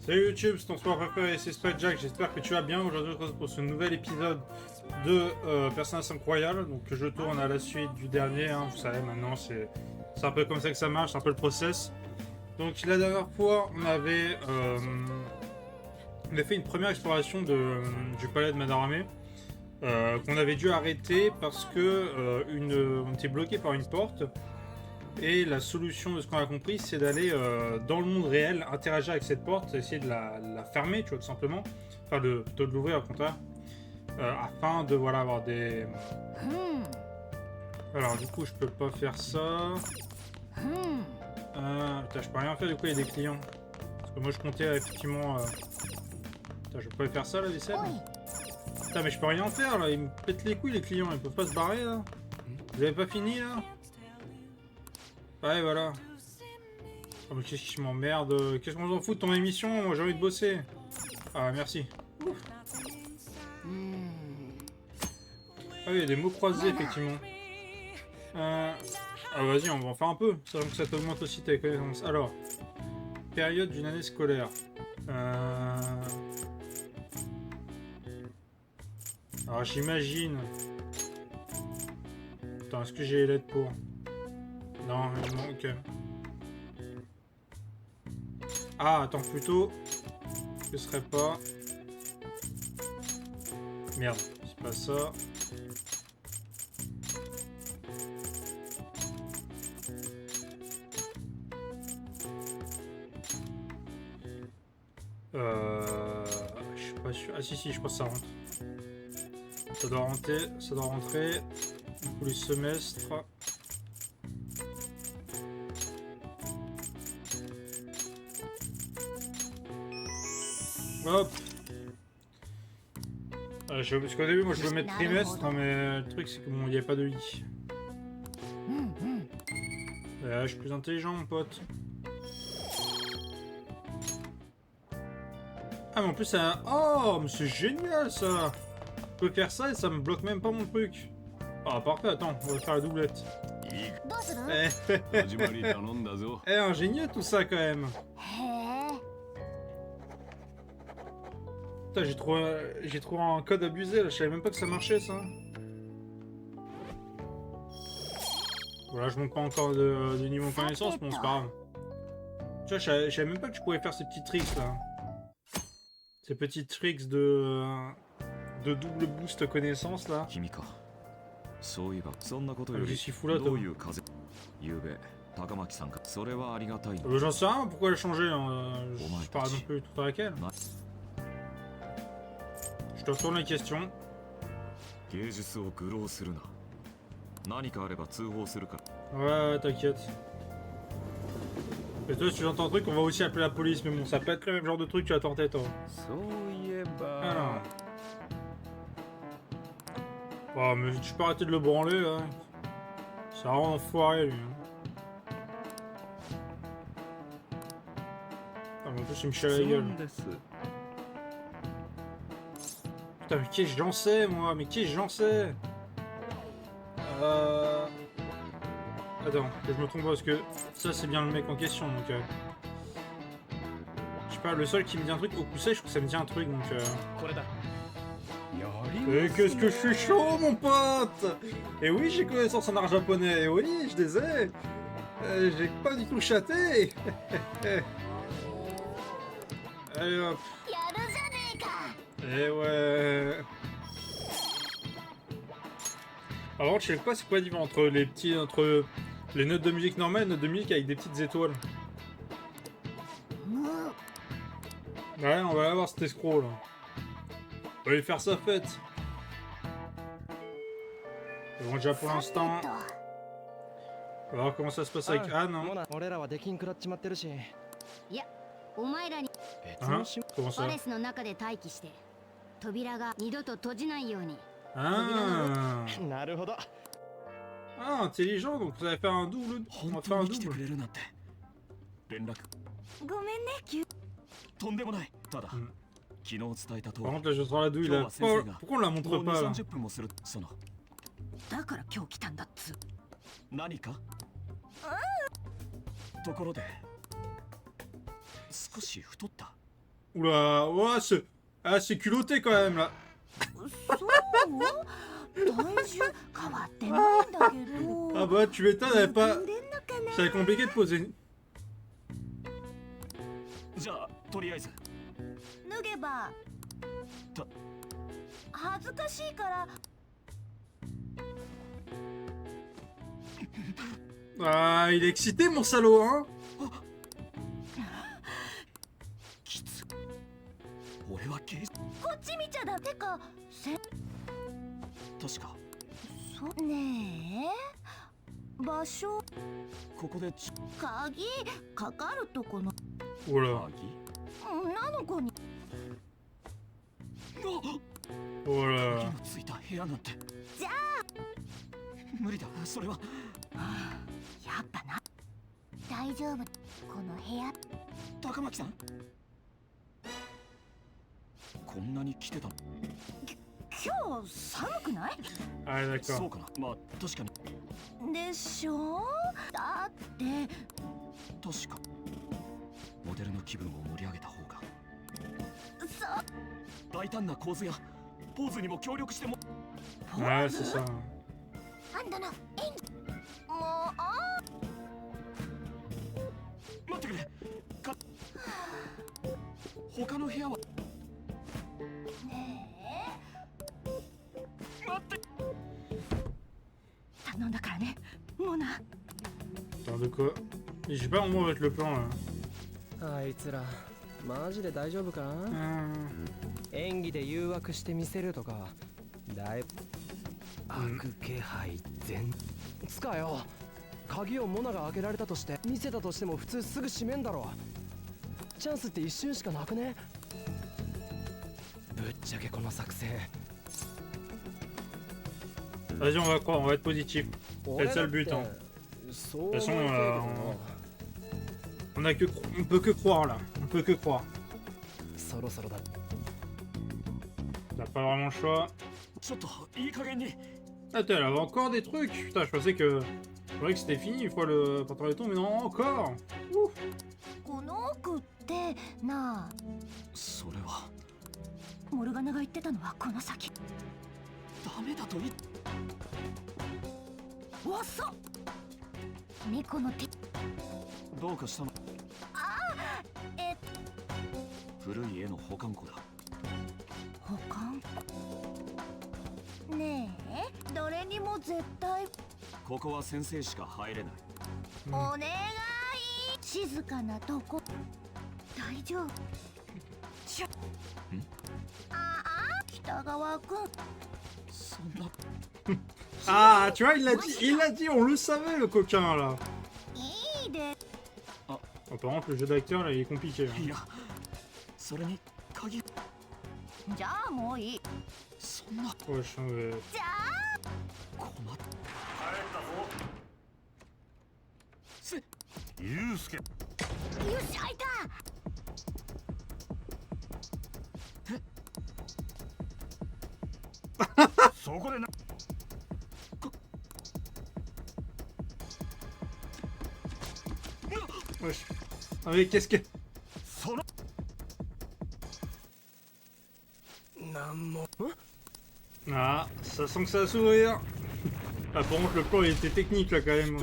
Salut YouTube, c'est ton sport préféré, c'est Jack. J'espère que tu vas bien. Aujourd'hui, on se retrouve pour ce nouvel épisode de Persona 5 Royal. Donc, je tourne à la suite du dernier. Hein, vous savez, maintenant, c'est un peu comme ça que ça marche, c'est un peu le process. Donc, la dernière fois, on avait fait une première exploration du palais de Madarame. Qu'on avait dû arrêter parce que on était bloqué par une porte. Et la solution de ce qu'on a compris, c'est d'aller dans le monde réel, interagir avec cette porte, essayer de la fermer, tu vois, tout simplement. Enfin, plutôt de l'ouvrir, au contraire. Afin de, voilà, avoir des... Alors, du coup, je peux pas faire ça. Putain, je peux rien faire, du coup, il y a des clients. Parce que moi, je comptais, effectivement... Putain, je peux faire ça, la vaisselle. Putain, mais je peux rien faire, là. Ils me pètent les couilles, les clients. Ils peuvent pas se barrer, là. Vous avez pas fini, là? Ouais, voilà. Oh, mais qu'est-ce qui m'emmerde? Qu'est-ce qu'on s'en fout de ton émission? Moi, j'ai envie de bosser. Ah, merci. Ouf. Ah oui, il y a des mots croisés, effectivement. Ah, vas-y, on va en faire un peu. Sachant que ça t'augmente aussi tes connaissances. Alors, période d'une année scolaire. Alors, j'imagine... Attends, est-ce que j'ai les lettres pour? Non, il manque... Ah, attends, plutôt... Ce serait pas... Merde, c'est pas ça. Je suis pas sûr. Ah si, je pense que ça rentre. Ça doit rentrer. Du coup, les semestres. Hop. Parce qu'au début, moi, je veux mettre trimestre, hein, mais le truc, c'est que bon, il n'y a pas de lit. Je suis plus intelligent, mon pote. Ah, mais en plus, ça... Oh, mais c'est génial, ça. Je peux faire ça et ça me bloque même pas mon truc. Ah, parfait, attends, on va faire la doublette. Ingénieux tout ça, quand même. Putain, j'ai trouvé un code abusé, là. Je savais même pas que ça marchait, ça. Voilà, je monte pas encore de niveau de connaissance, mais bon, c'est pas grave. Tu vois, je savais même pas que tu pouvais faire ces petits tricks, là. Ces petits tricks de double boost connaissance, là. Je suis fou là, toi. J'en sais rien, pourquoi elle a changé, hein. Je parle non plus tout avec elle. Je te retourne les questions. Ouais, t'inquiète. Et toi, si tu entends un truc, on va aussi appeler la police, mais bon, ça peut être le même genre de truc que tu as tenté, toi. Alors. Oh, mais tu peux arrêter de le branler, là. C'est vraiment enfoiré, lui. Ah, mais en plus, il me chie à la gueule. Putain, mais qu'est-ce que j'en sais, moi? Mais qu'est-ce que j'en sais? Attends, que je me trompe pas, parce que ça, c'est bien le mec en question, donc... Je sais pas, le seul qui me dit un truc, au coup sec, je trouve que ça me dit un truc, donc... Et qu'est-ce que je suis chaud, mon pote! Et oui, j'ai connaissance en art japonais, et oui, je les ai! J'ai pas du tout chaté! Allez hop! Et ouais! Alors, je sais pas c'est quoi la différence entre les notes de musique normales et les notes de musique avec des petites étoiles. Ouais, on va voir cet escroc là. On va lui faire sa fête. Bon, déjà pour l'instant. On va voir comment ça se passe avec Anne. Hein. Hein? Comment ça? Ah, intelligent, donc vous allez faire un double. On va faire un double. Par contre, là, je sors la douille là. Pourquoi on la montre pas là? Oula, ouais, c'est culotté quand même là. そう体重変わってないんだけど Ah bah tu m'étonnes, elle avait pas. むくんでんのかな C'est compliqué de poser une. じゃあとりあえず脱げばた恥ずかしいから Ah, il est excité mon salaud, hein. きつ俺は刑事こっち見ちゃだてか確かそうねえ場所ここで鍵かかるとこの Oula, 鍵女の子に 鍵 oula. のついた部屋なんてじゃあ無理だそれはやっぱな大丈夫この部屋高巻さんこんなに来てたの今日寒くない Ah そ d'accord. うかなまあ確かにでしょだって確かモデルの気分を盛り上げた方がそ大胆な構図やポーズにも協力しても Ouais, c'est ça. あんたの演技もうあ待ってくれか他の部屋はね待ってえ頼んだからねモナ Attends, de quoi? J'ai pas vraiment avec le plan là. あいつらマジで大丈夫か 演技で誘惑してみせるとかだいぶ悪気配全つかよ鍵をモナが開けられたとして見せたとしても普通すぐ閉めんだろチャンスって一瞬しかなくねぶっちゃけこの作戦 Vas-y, on va croire, on va être positif. C'est ça le but, hein. そう De toute façon, 思いたいけどな on peut que croire là. On peut que croire. そろそろだ T'as pas vraiment le choix. ちょっといい加減に Attends, elle avait encore des trucs. Putain, je pensais que c'était fini une fois le portail tombe, mais non, encore. Ouf. この奥ってなあそれはモルガナが言ってたのはこの先ダメだと言っわっさミコの手どうかしたのえ古い絵の保管庫だ保管ねえどれにも絶対ここは先生しか入れないお願い静かなとこ大丈夫しゃああ北川くんそんな Ah, tu vois, il l'a dit, on le savait le coquin là. いいで Oh, par contre, le jeu d'acteur là, il est compliqué. Hein. いやそれに鍵じゃあもういいそんな Ouais, je sens, じゃあ困っせゆうすけよし開いたそこでな Wesh. Ah, mais qu'est-ce que. その なんも Ah, ça sent que ça va s'ouvrir. Ah, par contre, le plan il était technique là quand même.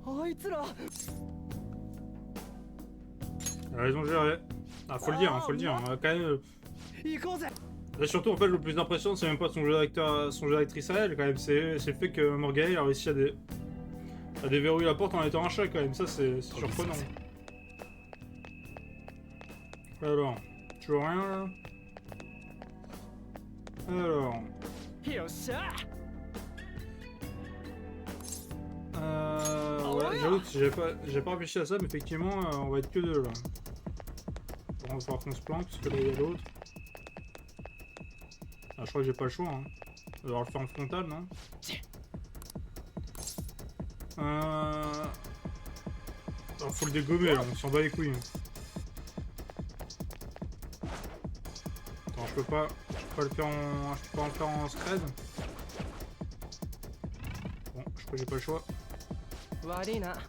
あいつら Il a raison de gérer. Ah, faut le dire, hein, faut le dire. On a quand même. 行こうぜ Là, surtout, en fait, le plus impressionnant, c'est même pas son jeu d'acteur, son jeu d'actrice à elle, quand même. C'est le fait que Morgane a réussi à déverrouiller la porte en étant un chat, quand même. Ça, c'est surprenant. Alors, toujours rien là. Alors, よっしゃ ouais, j'avoue que j'ai pas réfléchi à ça, mais effectivement, on va être que deux là. On va falloir qu'on se planque, parce que là, il y a l'autre. Ah, je crois que j'ai pas le choix, hein. On va devoir le faire en frontal, non? Ah, faut le dégommer là, on s'en bat les couilles. Attends, je peux pas le faire en. Je peux pas en faire en scred. Bon, je crois que j'ai pas le choix. 悪いな Alors,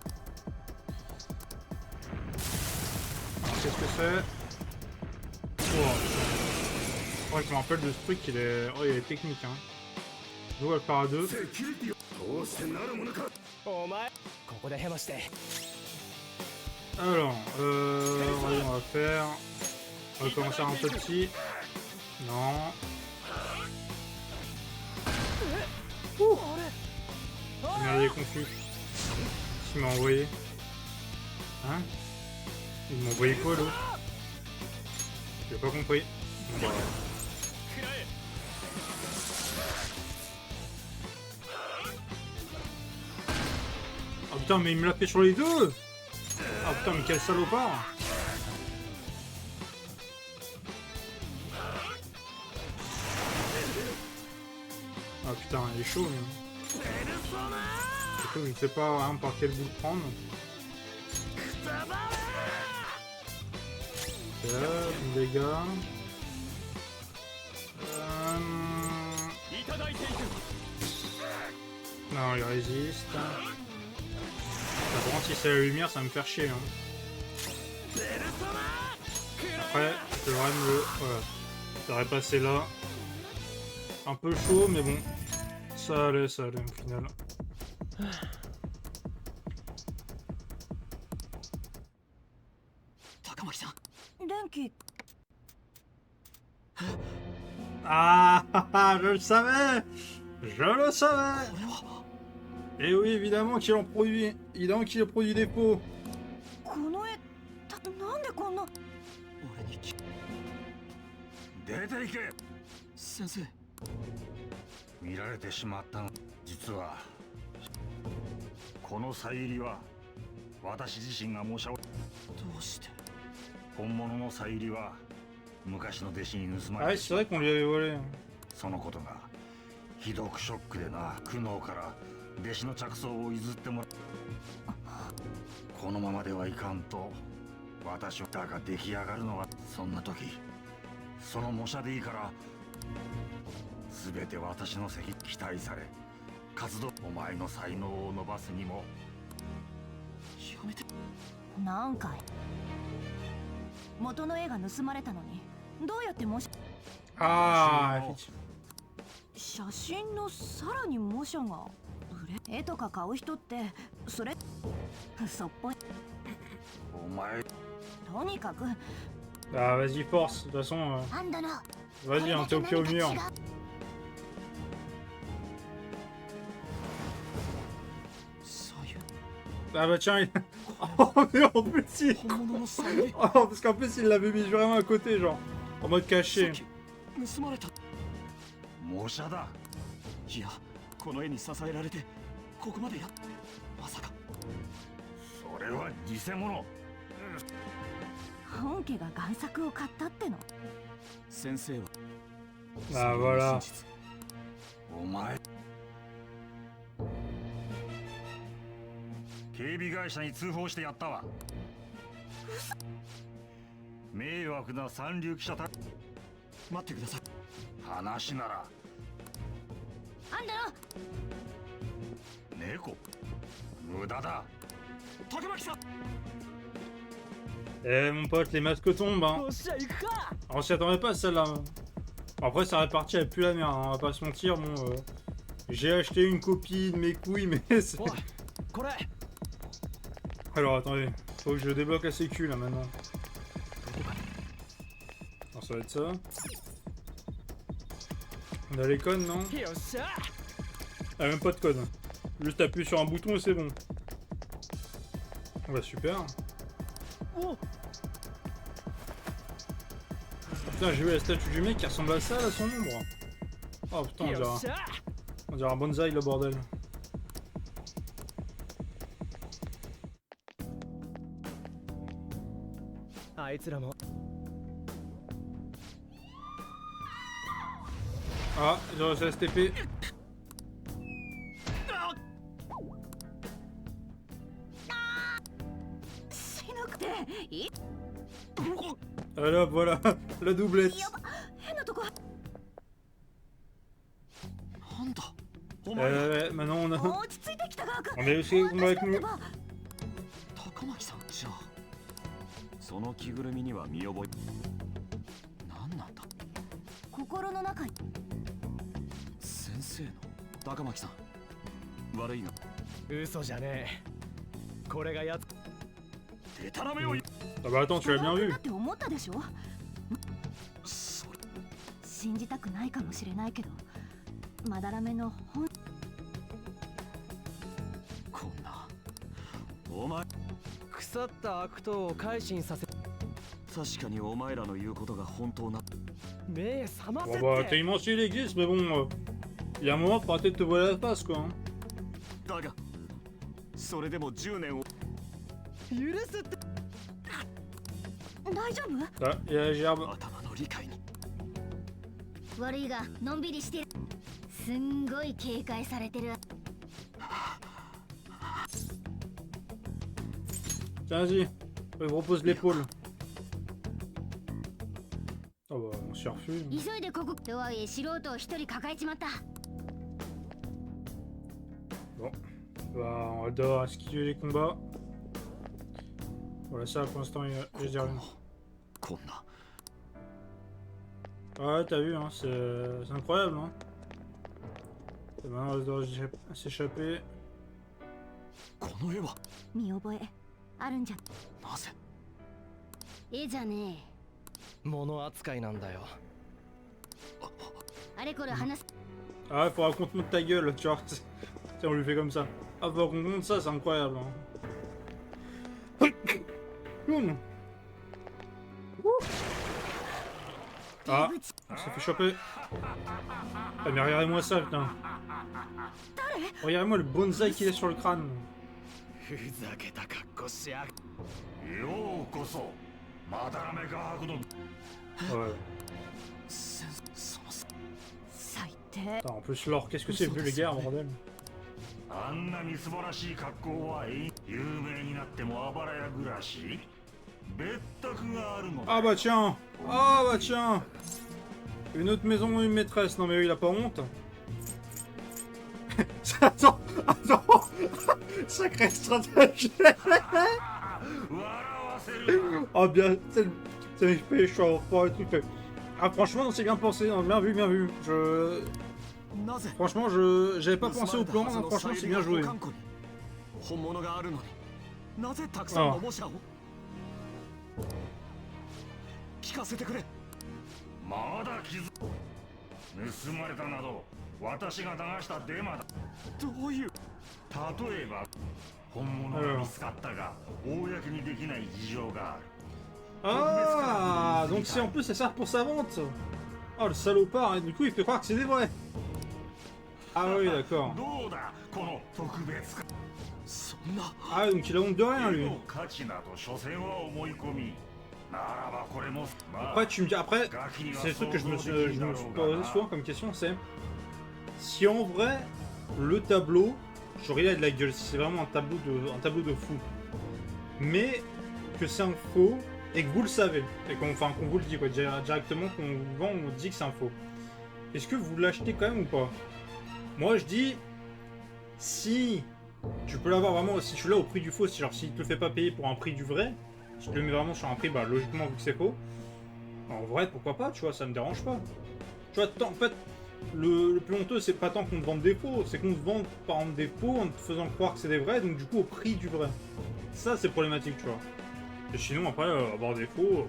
qu'est-ce que c'est? Ouais, je me rappelle de ce truc, il est technique. Hein. Je dois le faire à deux. どうしてなるものか。お前ここでヘマして Alors, voyons, on va faire. On va commencer un petit. Non. Merde, il est confus. Il m'a envoyé. Hein? Il m'a envoyé quoi l'autre? J'ai pas compris. Bon, bah. Oh putain, mais il me l'a fait sur les deux! Ah putain, mais quel salopard! Ah putain, il est chaud, lui. Du coup, je ne sais pas hein, par quel bout le prendre. Les dégâts. Non, il résiste. Par contre, si c'est la lumière, ça va me faire chier. Hein. Après, je devrais me le... Voilà. Ça devrait passer là. Un peu chaud, mais bon. Ça allait au final. Denki. Ah, je le savais! Je le savais! Et oui, évidemment qu'il en produit. Évidemment qu'il a produit des pots. この絵なんでこんな。俺に出て行け。先生見られてしまったの。実はこのサイリは私自身が模写を。どうして。本物のサイリは昔の弟子に盗ま Ah れ ouais, て c'est vrai qu'on lui avait volé. そのことがひどくショックでな。苦悩から弟子の着想を譲ってもらう。このままではいかんと私はだが出来上がるのはそんな時その模写でいいから全て私の責任期待され活動お前の才能を伸ばすにもやめて。何回元の絵が盗まれたのにどうやって模写 Ah, effectivement. 写真のさらに模写が売れ絵とか買う人ってそれ嘘っぽい。お前とにかく Ah, vas-y, force. De toute façon, あんだな。 vas-y, hein, t'es au pied au mur. Ah bah tiens, il... Oh mais en plus il... 本物のサイリ Oh, parce qu'en plus il l'avait mis vraiment à côté, genre. En mode さ caché. っき盗まれた。模写だ。いやこの絵に支えられてここまでや。まさか。それは偽物。本家が贋作を買ったっての。先生は Ah voilà. お前警備会社に通報してやったわ。迷惑な三流記者た待ってください。話ならあんだな。猫無駄だ。竹巻さん。 Eh mon pote, les masques tombent, hein. よっしゃ行くか On s'y attendait pas celle-là. Bon, après ça répartit, elle pue la merde, hein, on va pas se mentir. Bon, j'ai acheté une copie de mes couilles, mais c'est... おいこれ Alors attendez, faut que je débloque la sécu là maintenant. Non, ça va être ça. On a les codes, non? よっしゃ Ah, même pas de code. Juste appuyer sur un bouton et c'est bon. Ah bah super. お Putain, j'ai vu la statue du mec qui ressemble à ça, là, son ombre. Oh putain, よっしゃ on dirait un bonsaï, le bordel. Ah, あいつらも Ah, j'ai réussi à STP. しなくていい。 Alors voilà, la doublette. やば変なとこ。なんだお前ら Maintenant on a... 落ち着いてきたが。 On a réussi à combattre avec nous. 高巻さんじゃあその着ぐるみには見覚え心の中に。先生の高巻さん、悪いが嘘じゃねえ。これがやつ。デタラメを言う。 Ah bah attends, tu l'as bien vu. だって思ったでしょ。それ信じたくないかもしれないけど、まだらめの本。こんなお前、腐った悪党を改心させ。確かにお前らの言うことが本当な。目覚ませ Bon っ bah, て。 techniquement, si il existe, mais bon, il y a un moment, faudra peut-être te voiler la face, quoi. Hein. だがそれでも10年を許すって。大丈夫？ Ah, il y a la gerbe. 頭の理解に。悪いがのんびりしてる。すんごい警戒されてる。 Tiens, vas-y, je propose l'épaule. Ah bah, on s'y refuse. 急いでここ。とはいえ素人を一人抱えちまった。 Bon, bah, on adore esquiver les combats. Voilà, ça pour l'instant, je dis rien. こんな Ouais, t'as vu, hein, c'est incroyable, hein. Et maintenant, on doit s'échapper. この絵は見覚えあるんじゃ。なぜ。絵じゃね物扱いなんだよ。え。あれこれ話す。 Ah, faudra qu'on te monte ta gueule, tu vois. Tiens, on lui fait comme ça. Ah, faudra qu'on monte ça, c'est incroyable. Hein. Ah, on s'est fait choper. Ah, mais regardez-moi ça, putain. Regardez-moi le bonsaï qu'il est sur le crâne. ふざけた格好しや。ようこそまだらめ画伯の Ouais. その最低。 Putain, en plus, l'or, qu'est-ce que c'est vulgaire, bordel. あんなに素晴らしい格好は有名になってもあばらや暮らし別宅があるの。 Ah bah tiens. Ah bah tiens. Une autre maison, une maîtresse. Non mais il a pas honte. Attends, attends. Sacré stratège. 笑わせるな。 Oh bien, ça me fait chaud, et tout fait. Ah franchement, non, c'est bien pensé, hein, bien vu, bien vu.なぜ Franchement, j'avais pas pensé au plan, hein, franchement, c'est bien joué. 本物があるのになぜたくさんの模写を聞かせてくれ。まだ傷盗まれたなど私が流したデマだ。どういう。例えば本物が見つかったが公にできない事情がある。 Ah, donc c'est en plus, ça sert pour sa vente. Oh, le salopard, et du coup, il fait croire que c'est des vrais. Ah oui, d'accord. どうだこの特別感。そんな Ah, donc il a honte de rien, 絵 lui. の価値など所詮は思い込み。ならばこれもまあ Après, tu me dis, après, c'est le truc que je me suis posé souvent comme question, c'est si en vrai, le tableau, j'aurais il a de la gueule, si c'est vraiment un tableau de fou, mais que c'est un faux, et que vous le savez, et qu'on vous le dit, quoi, directement, qu'on vous vend, on dit que c'est un faux. Est-ce que vous l'achetez quand même ou pas? Moi, je dis, si tu peux l'avoir vraiment, si tu l'as au prix du faux, si genre s'il te le fait pas payer pour un prix du vrai, si tu le mets vraiment sur un prix, bah logiquement, vu que c'est faux, en vrai, pourquoi pas, tu vois, ça me dérange pas. Tu vois, en fait, le plus honteux, c'est pas tant qu'on te vende des faux, c'est qu'on te vende par exemple des faux en te faisant croire que c'est des vrais, donc du coup au prix du vrai. Ça, c'est problématique, tu vois. Et sinon, après, avoir des faux...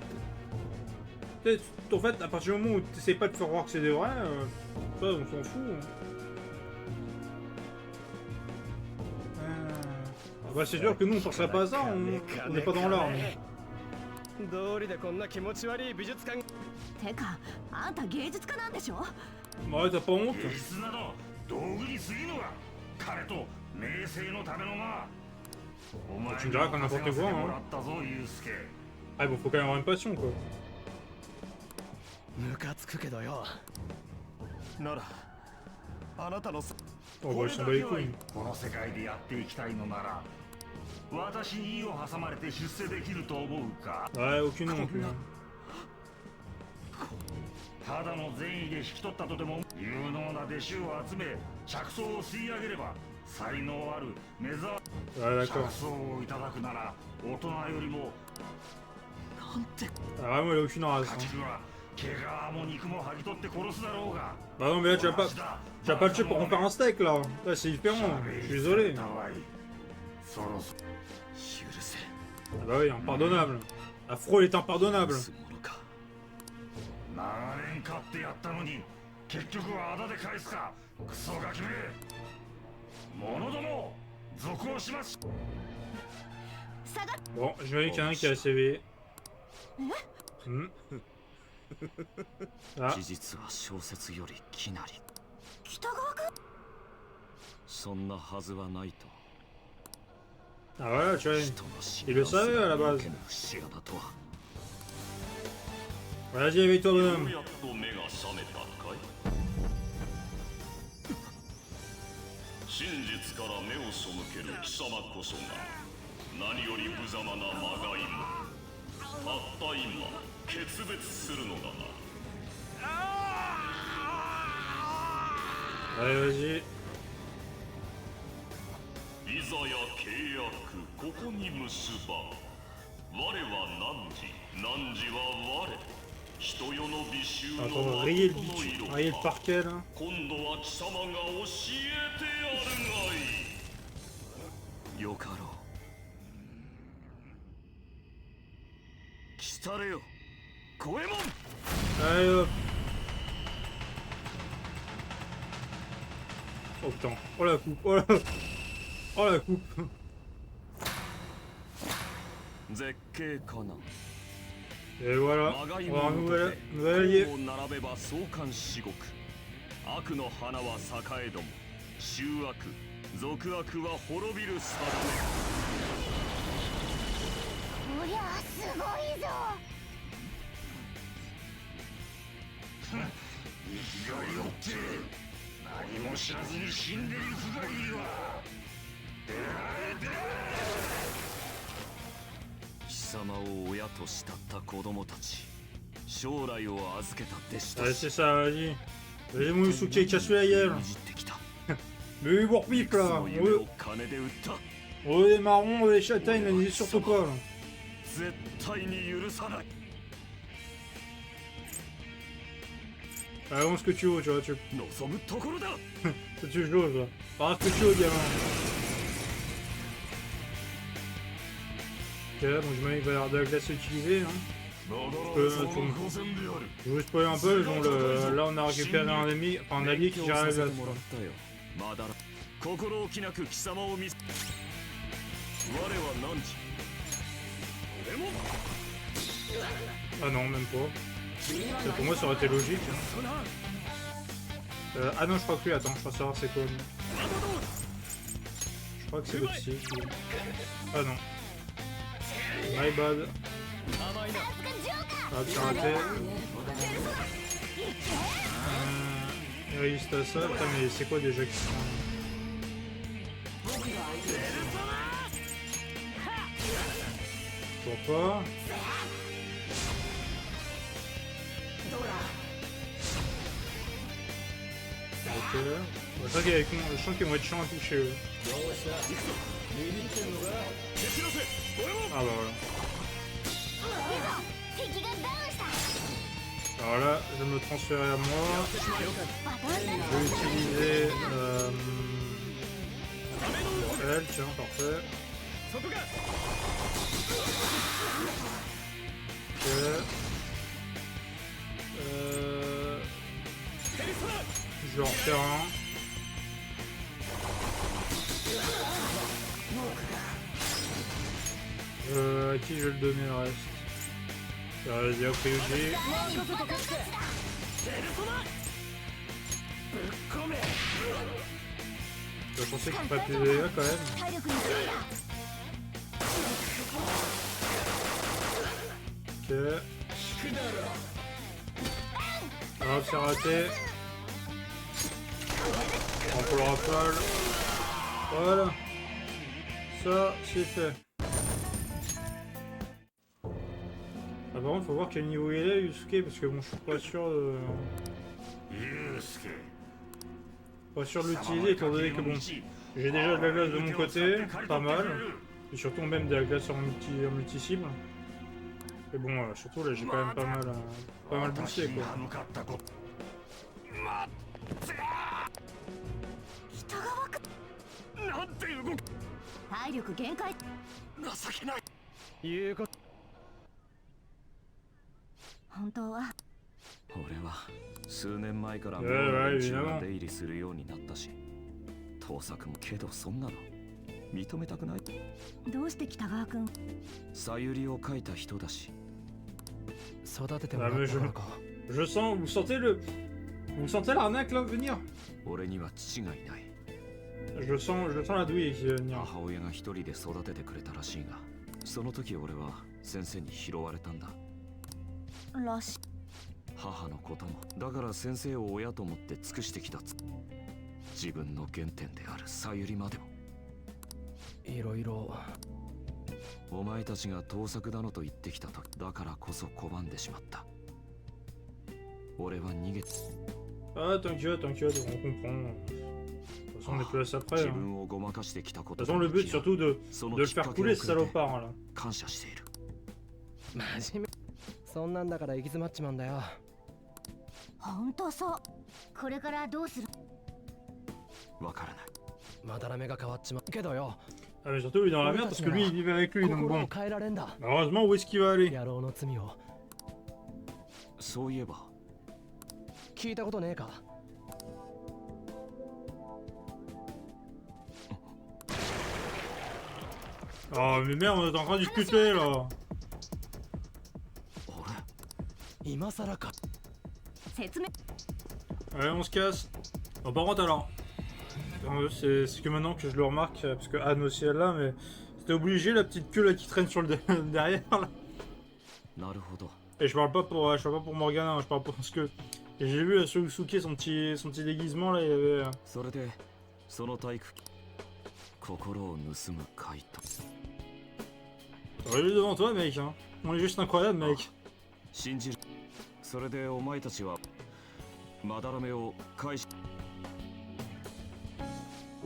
En fait, à partir du moment où tu essaies pas de faire croire que c'est des vrais, ça, on s'en fout. Bah, c'est sûr que nous, on penserait pas à ça, on n'est pas dans l'art. 道理でこんな気持ち悪い美術館。てか、あんた芸術家なんでしょ。 Ouais, t'as pas honte? 芸術など道具に過ぎぬわ。彼と名声のためのな。お前に稼がせてもらったぞ、ユウスケ。 Ah bon, faut quand même avoir une passion, quoi. ムカつくけどよ。ならあなたの Oh, bah, ils sont bas les couilles. この世界でやっていきたいのなら私に意を挟まれて出世できると思うか。 Ouais, aucune honte, lui. ただの善意で引き取ったとても有能な弟子を集め着想を吸い上げれば才能ある目指 Ouais, 着 d'accord. 想をいただくなら大人よりも なんて Ah, vraiment, il a aucune race. 価 Hein. 値は Bah non mais là tu vas pas le tuer pour en faire un steak là. Là c'est différent, je suis désolé. Ah bah oui, impardonnable. La fraude est impardonnable. Bon, je vais qu'il y en a un qui a CV. Ah. 事実は小説よりきなり。北川君。そんなはずはないと。 Ah voilà, tu vois, il le savait à la base. Vas-y avec toi bonhomme. 真実から目を背ける貴様こそが何より無様なまがいもたった今決別するのだな。 Allez vas-y. いざや契約ここに結ば我は汝汝は我人世の美醜の Attends, rayer le parquet là. 今度は貴様が教えてやるがいい。 よかろう。来たれよ、五右衛門。 Allez hop. Oh putain, oh la coupe, oh la coupe. 絶景かな。 Et voilà, on va avoir un nouvel allié. 並べば相関至極。悪の花は栄えども、醜悪、俗悪は滅びる定め。 おりゃすごいぞ。生きがいよって何も知らずに死んでいくがいいわ。貴様を親と慕った子供たち、将来を預けた弟子た Allez ち。 c'est ça, vas-y. Vas-y mon Yusuke, casse-lui la gueule. Mais lui pour pif là. On veut des marrons, on veut des châtaignes, là, n'hésite surtout pas là. 絶対に許さない。 Ah bon, ce que tu veux, tu vois, tu... 望むところだ。 Ça tu joues, toi. Par ce que tu veux, gamin. Ok, donc je m'avais qu'il va y avoir de la glace utilisée, hein. Je vous spoil un peu, bon, là on a récupéré un ennemi, enfin un allié qui gère la glace. 心置きなく貴様を見せ。我は何時。 Ah non, même pas. Pour moi ça aurait été logique. Ah non, je crois que lui, attends, je crois savoir c'est quoi lui. Je crois que c'est l'autre ici. Ah non. My bad. Ah, c'est raté. Il résiste à ça. Putain, mais c'est quoi déjà qui sont... Toujours pas. Ok. C'est ça qui est con, je sens qu'ils vont être chiants à toucher eux. Ah bah voilà. Alors là, je vais me transférer à moi. Je vais utiliser elle, tiens, parfait. Ok. Je vais en refaire un. À qui je vais le donner le reste? Vas-y, hop, Ryuji. Je pensais qu'il ferait plus de dégâts quand même. Ok. Hop, c'est raté. On peut le rafale. Voilà. Ça, c'est fait. Ah, par contre, faut voir quel niveau il est, Yusuke, parce que bon, je suis pas sûr de... Pas sûr de l'utiliser, étant donné que bon, j'ai déjà de la glace de mon côté, pas mal. Et surtout même de la glace en multi-cible. Mais bon, surtout là, j'ai quand même pas mal boosté quoi. 北川君なんて動く体力限界情けない言うこと本当は俺は数年前からええ妙な連中いいなが出入りするようになったし盗作もけどそんなの認めたくないどうして北川君さゆりを書いた人だし育ててもらったからか Je sens, vous sentez l'arnaque là venir? 俺には父がいない Je sens la douille qui va venir. 母親が一人で育ててくれたらしいがその時俺は先生に拾われたんだらしい母のこともだから先生を親と思って尽くしてきた自分の原点であるさゆりまでもいろいろお前たちが盗作だのと言ってきたとだからこそ拒んでしまった俺は逃げ Ah, t'inquiète, on comprend. De toute façon, on est plus à ça près. 自 Hein. 分をごまかしてきたこ De と toute façon, le but surtout de その le きっか faire けを couler く ce れて salopard là. 感謝している真面目そんなんだから行き詰まっちまうんだよ本当そうこれからどうするわからないまだらめが変わっちまうけどよ Ah, mais surtout, il est dans la merde parce que lui, il vivait avec lui, donc 心 bon. を変えられんだ Heureusement, où est-ce qu'il va aller? 野郎の罪をそういえば聞いたことねえか Oh, mais merde, on est en train de discuter là. 俺今さらか説明 Allez, on se casse. Bon, par contre, alors. C'est que maintenant que je le remarque, parce que Anne aussi elle l'a, mais c'était obligé la petite queue là qui traîne sur le derrière là. なるほど Et je parle pas pour Morgana, hein, je parle parce que j'ai vu à Suzuki son petit déguisement là, il y avait. それでその体育心を盗む怪盗 T'aurais vu devant toi, mec, hein. On est juste incroyable, mec. 信じるそれでお前たちはまだらめを返し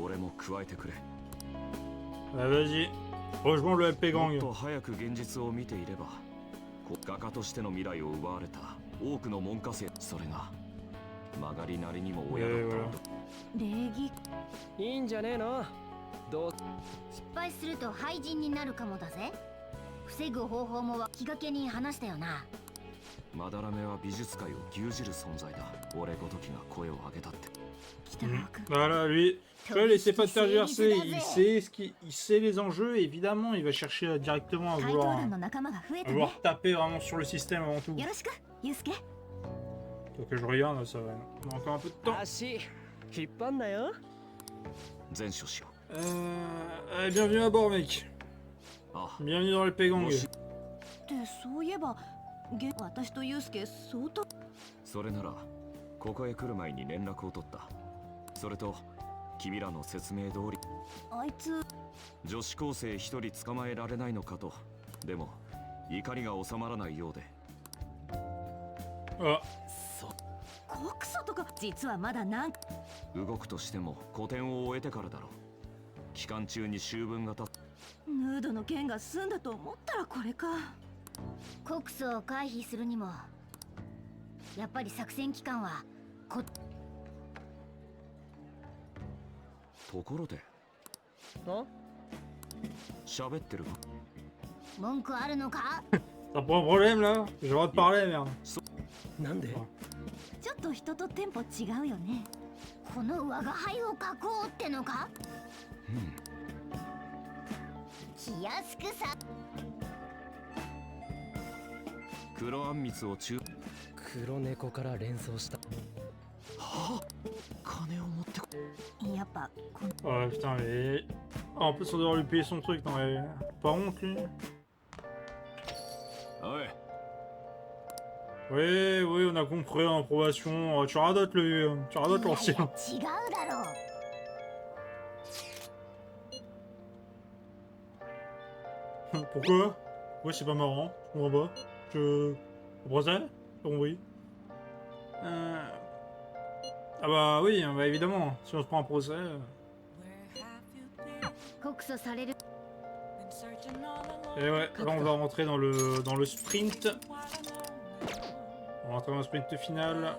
俺も加えてくれ Ouais, vas-y. Rejoins le LP もっ Gang. と早く現実を見ていれば画家としての未来を奪われた多くの門下生それが曲がりなりにも親だったの礼儀いいんじゃねえのどう失敗すると廃人になるかもだぜ防ぐ方法も気がけに話したよなまだらめは美術界を牛耳る存在だ俺ごときが声を上げたって 北川君 Voilà, lui. Tu vois, il essaie pas de tergiverser, il sait les enjeux, et évidemment, il va chercher directement 怪盗団の仲間が増え à たね vouloir taper vraiment sur le système avant tout. よろしくユウスケ Donc que je regarde, ça va. On a encore un peu de temps. 足引っ張んなよ前処しよ Allez, bienvenue à bord, mec. うあ Bienvenue dans le Pégang. もしってそういえば私とユウスケ相当それならここへ来る前に連絡を取ったそれと君らの説明通りあいつ女子高生一人捕まえられないのかとでも怒りが収まらないようで Ah, 告訴とか実はまだなんか動くとしても古典を終えてからだろう期間中に秋分が経っヌードの件が済んだと思ったらこれか告訴を回避するにもやっぱり作戦期間はところであ喋ってる文句あるのか t'as pas un problème là? J'ai le droit de parler, merde. なんでちょっと人とテンポ違うよねこの我が輩を書こうってのか気安くさ黒あんみつを中黒猫から連想したはあ金を持ってこやっぱこの Oh putain, mais. Ah, en plus, on doit lui payer son truc, non, mais. Pas honte, lui. おい Oui, oui, on a compris, en approbation. Oh, tu radotes le. Tu radotes いやい l'ancien. や違うだろう Pourquoi? Ouais, c'est pas marrant. Je comprends pas. Je. Procès? Oui. Ah bah oui, bah évidemment. Si on se prend un procès. 告訴される Et ouais, là on va rentrer dans le sprint. On va rentrer dans le sprint final.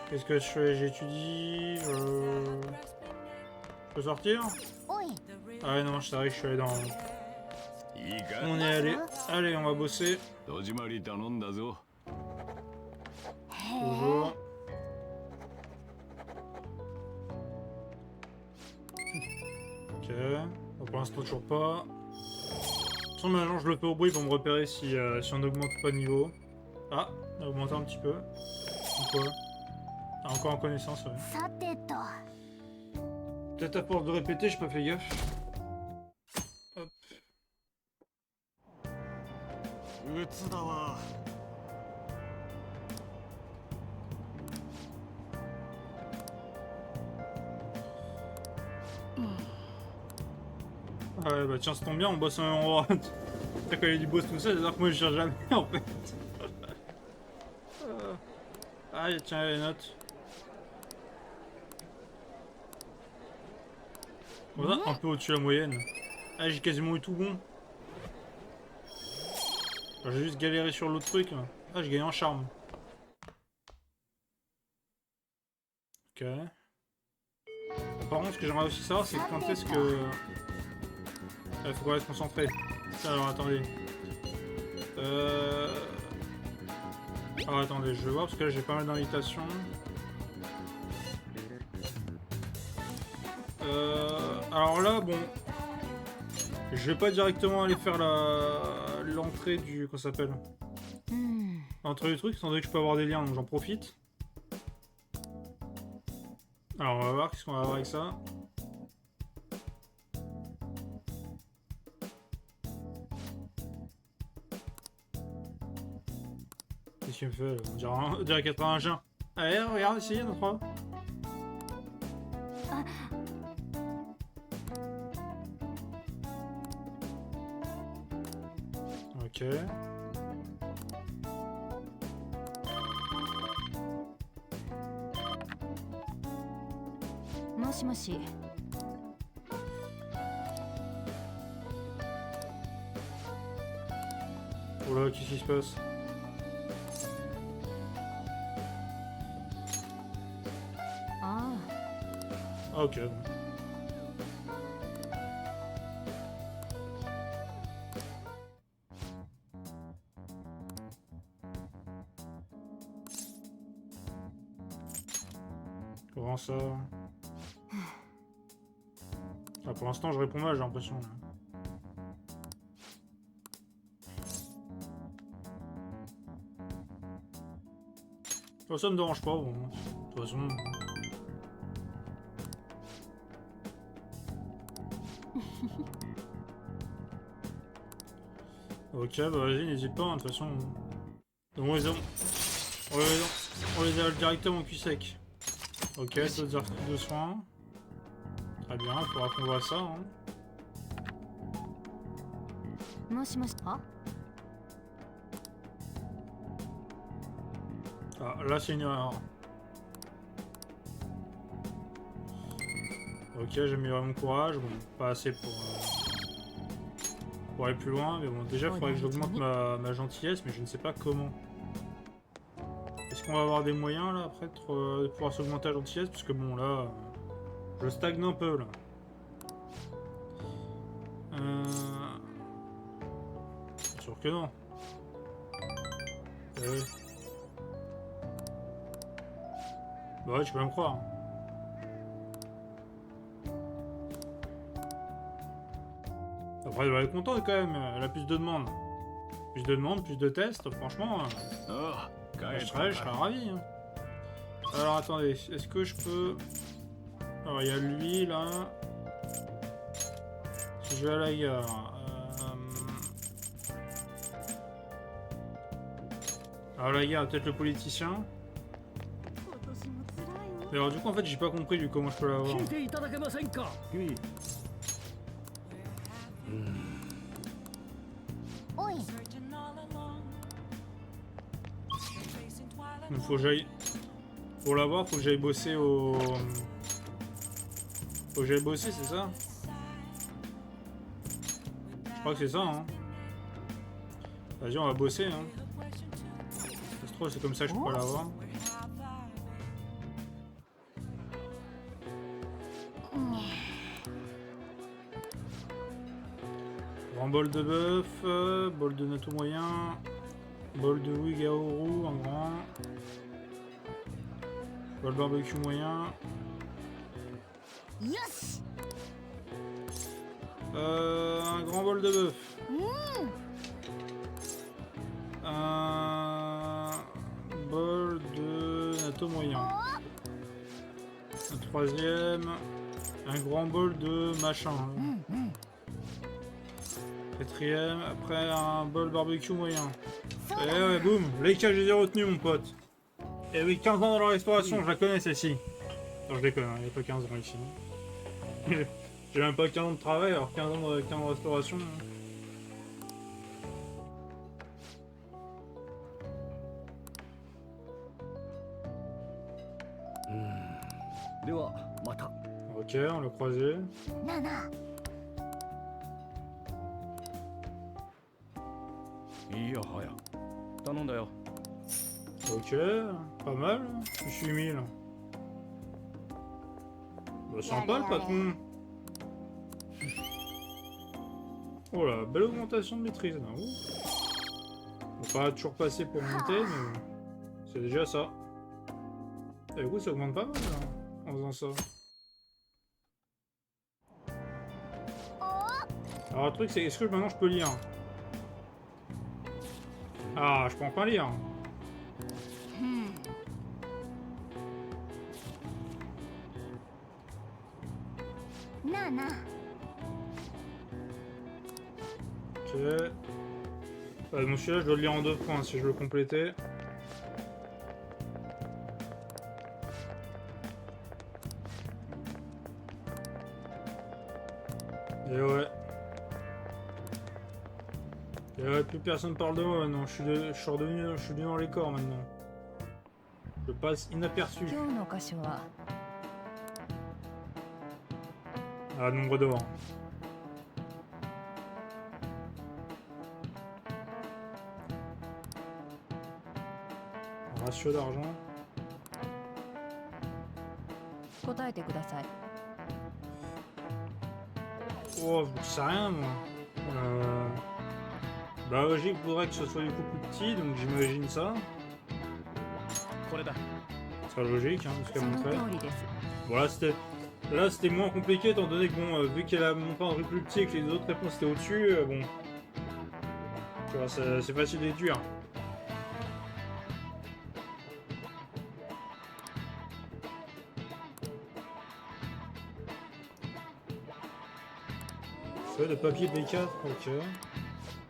Qu'est-ce que je fais? J'étudie. Je peux sortir? おい Ah ouais, non, c'est vrai que je suis allé dans... On est allé. Allez, on va bosser. 戸締まり頼んだぞ。 Toujours. Ok. Bon, pour l'instant, toujours pas. De toute façon, maintenant, je le fais au bruit pour me repérer si on augmente pas de niveau. Ah, on a augmenté un petit peu. Donc, quoi ah, encore en connaissance, ouais. さてと Peut-être à force de répéter, j'ai pas fait gaffe. Hop. 鬱だわ。 Ah ouais, bah tiens, ça tombe bien, on bosse au même endroit. T'as quand il dit boss tout ça, c'est-à-dire que moi je cherche jamais en fait. Ah, tiens, les notes. Comme ça, un peu au-dessus de la moyenne. Ah, j'ai quasiment eu tout bon. J'ai juste galéré sur l'autre truc. Ah, j'ai gagné en charme. Ok. Par contre, ce que j'aimerais aussi savoir, c'est quand est-ce que... Il faut qu'on reste concentré. Alors, attendez. Alors, attendez, je vais voir, parce que là, j'ai pas mal d'invitations. Alors là, bon... Je vais pas directement aller faire l'entrée du... Comment ça s'appelle? L'entrée du truc, étant donné que je peux avoir des liens, donc j'en profite. Alors, on va voir qu'est-ce qu'on va avoir avec ça. Qu'est-ce qu'il me fait là? On dirait 81. Allez, regarde ici, notre trois. Ok. Moshi. Oh là, qu'est-ce qui se passe? Ah. Ah, ok. Comment ça? Ah, pour l'instant, je réponds mal, j'ai l'impression. Oh, ça me dérange pas, bon. De toute façon. Ok, bah vas-y, n'hésite pas, hein, de toute façon. Donc, on les a directement au cul sec. Ok, d'autres articles de soins. Très bien, il faudra qu'on voit ça. Hein. Ah, là c'est une erreur. Ok, j'ai amélioré mon courage, bon, pas assez pour aller plus loin, mais bon, déjà il faudrait que j'augmente ma gentillesse, mais je ne sais pas comment. Est-ce qu'on va avoir des moyens là après de pouvoir s'augmenter la gentillesse? Parce que bon là, je stagne un peu là. Bien sûr que non. Eh oui. Bah ouais, tu peux me croire. Après, elle doit être contente quand même. Elle a plus de demandes. Plus de demandes, plus de tests, franchement. Je serais ravi. Hein. Alors attendez, est-ce que je peux... Alors il y a lui là. Si je vais à la gare. Alors la gare, peut-être le politicien. Et alors du coup en fait j'ai pas compris du comment je peux l'avoir. Donc faut que j'aille... Pour l'avoir, faut que j'aille bosser au... Faut que j'aille bosser, c'est ça? Je crois que c'est ça, hein. Vas-y, on va bosser, hein. Ça se trouve, c'est comme ça que je peux pas l'avoir. Grand bol de bœuf, bol de natto moyen, bol de Ouigaoru en grand, bol barbecue moyen, よし un grand bol de bœuf, un bol de natto moyen, un troisième, un grand bol de machin. Quatrième, après un bol barbecue moyen. Et ouais, boum, les cas, je les ai retenus, mon pote. Et oui, 15 ans dans la restauration, je la connais celle-ci. Non, je déconne, il n'y a pas 15 ans ici. J'ai même pas 15 ans de travail, alors 15 ans de restauration. ではまた。 Ok, on l'a croisé. ナナ いいやはや頼んだよ Ok, pas mal. Je suis mis là. Bah, sympa le patron. Oh là, belle augmentation de maîtrise là. On va pas toujours passer pour monter, mais c'est déjà ça. Et du coup, ça augmente pas mal là, en faisant ça. Alors le truc c'est, est-ce que maintenant je peux lire? Ah, je peux enfin lire. Nana. Ok. Donc celui-là je dois le lire en 2 points si je veux le compléter. Et ouais. Et ouais, plus personne parle de moi maintenant. Je suis redevenu dans les corps maintenant. Je passe inaperçu. 今日の箇所は Ah, nombre d'or. Ratio d'argent. 答えてください。 Oh, je sais rien moi. Bah logique voudrait que ce soit du coup plus petit, donc j'imagine ça. これだ。 Ce serait logique, hein, ce そ qu'elle の montrait. 通りです。 Voilà, là c'était moins compliqué étant donné que bon, vu qu'elle a monté un truc plus petit et que les autres réponses étaient au-dessus, bon. Tu vois, c'est facile à déduire. Feuille de papier B4, ok.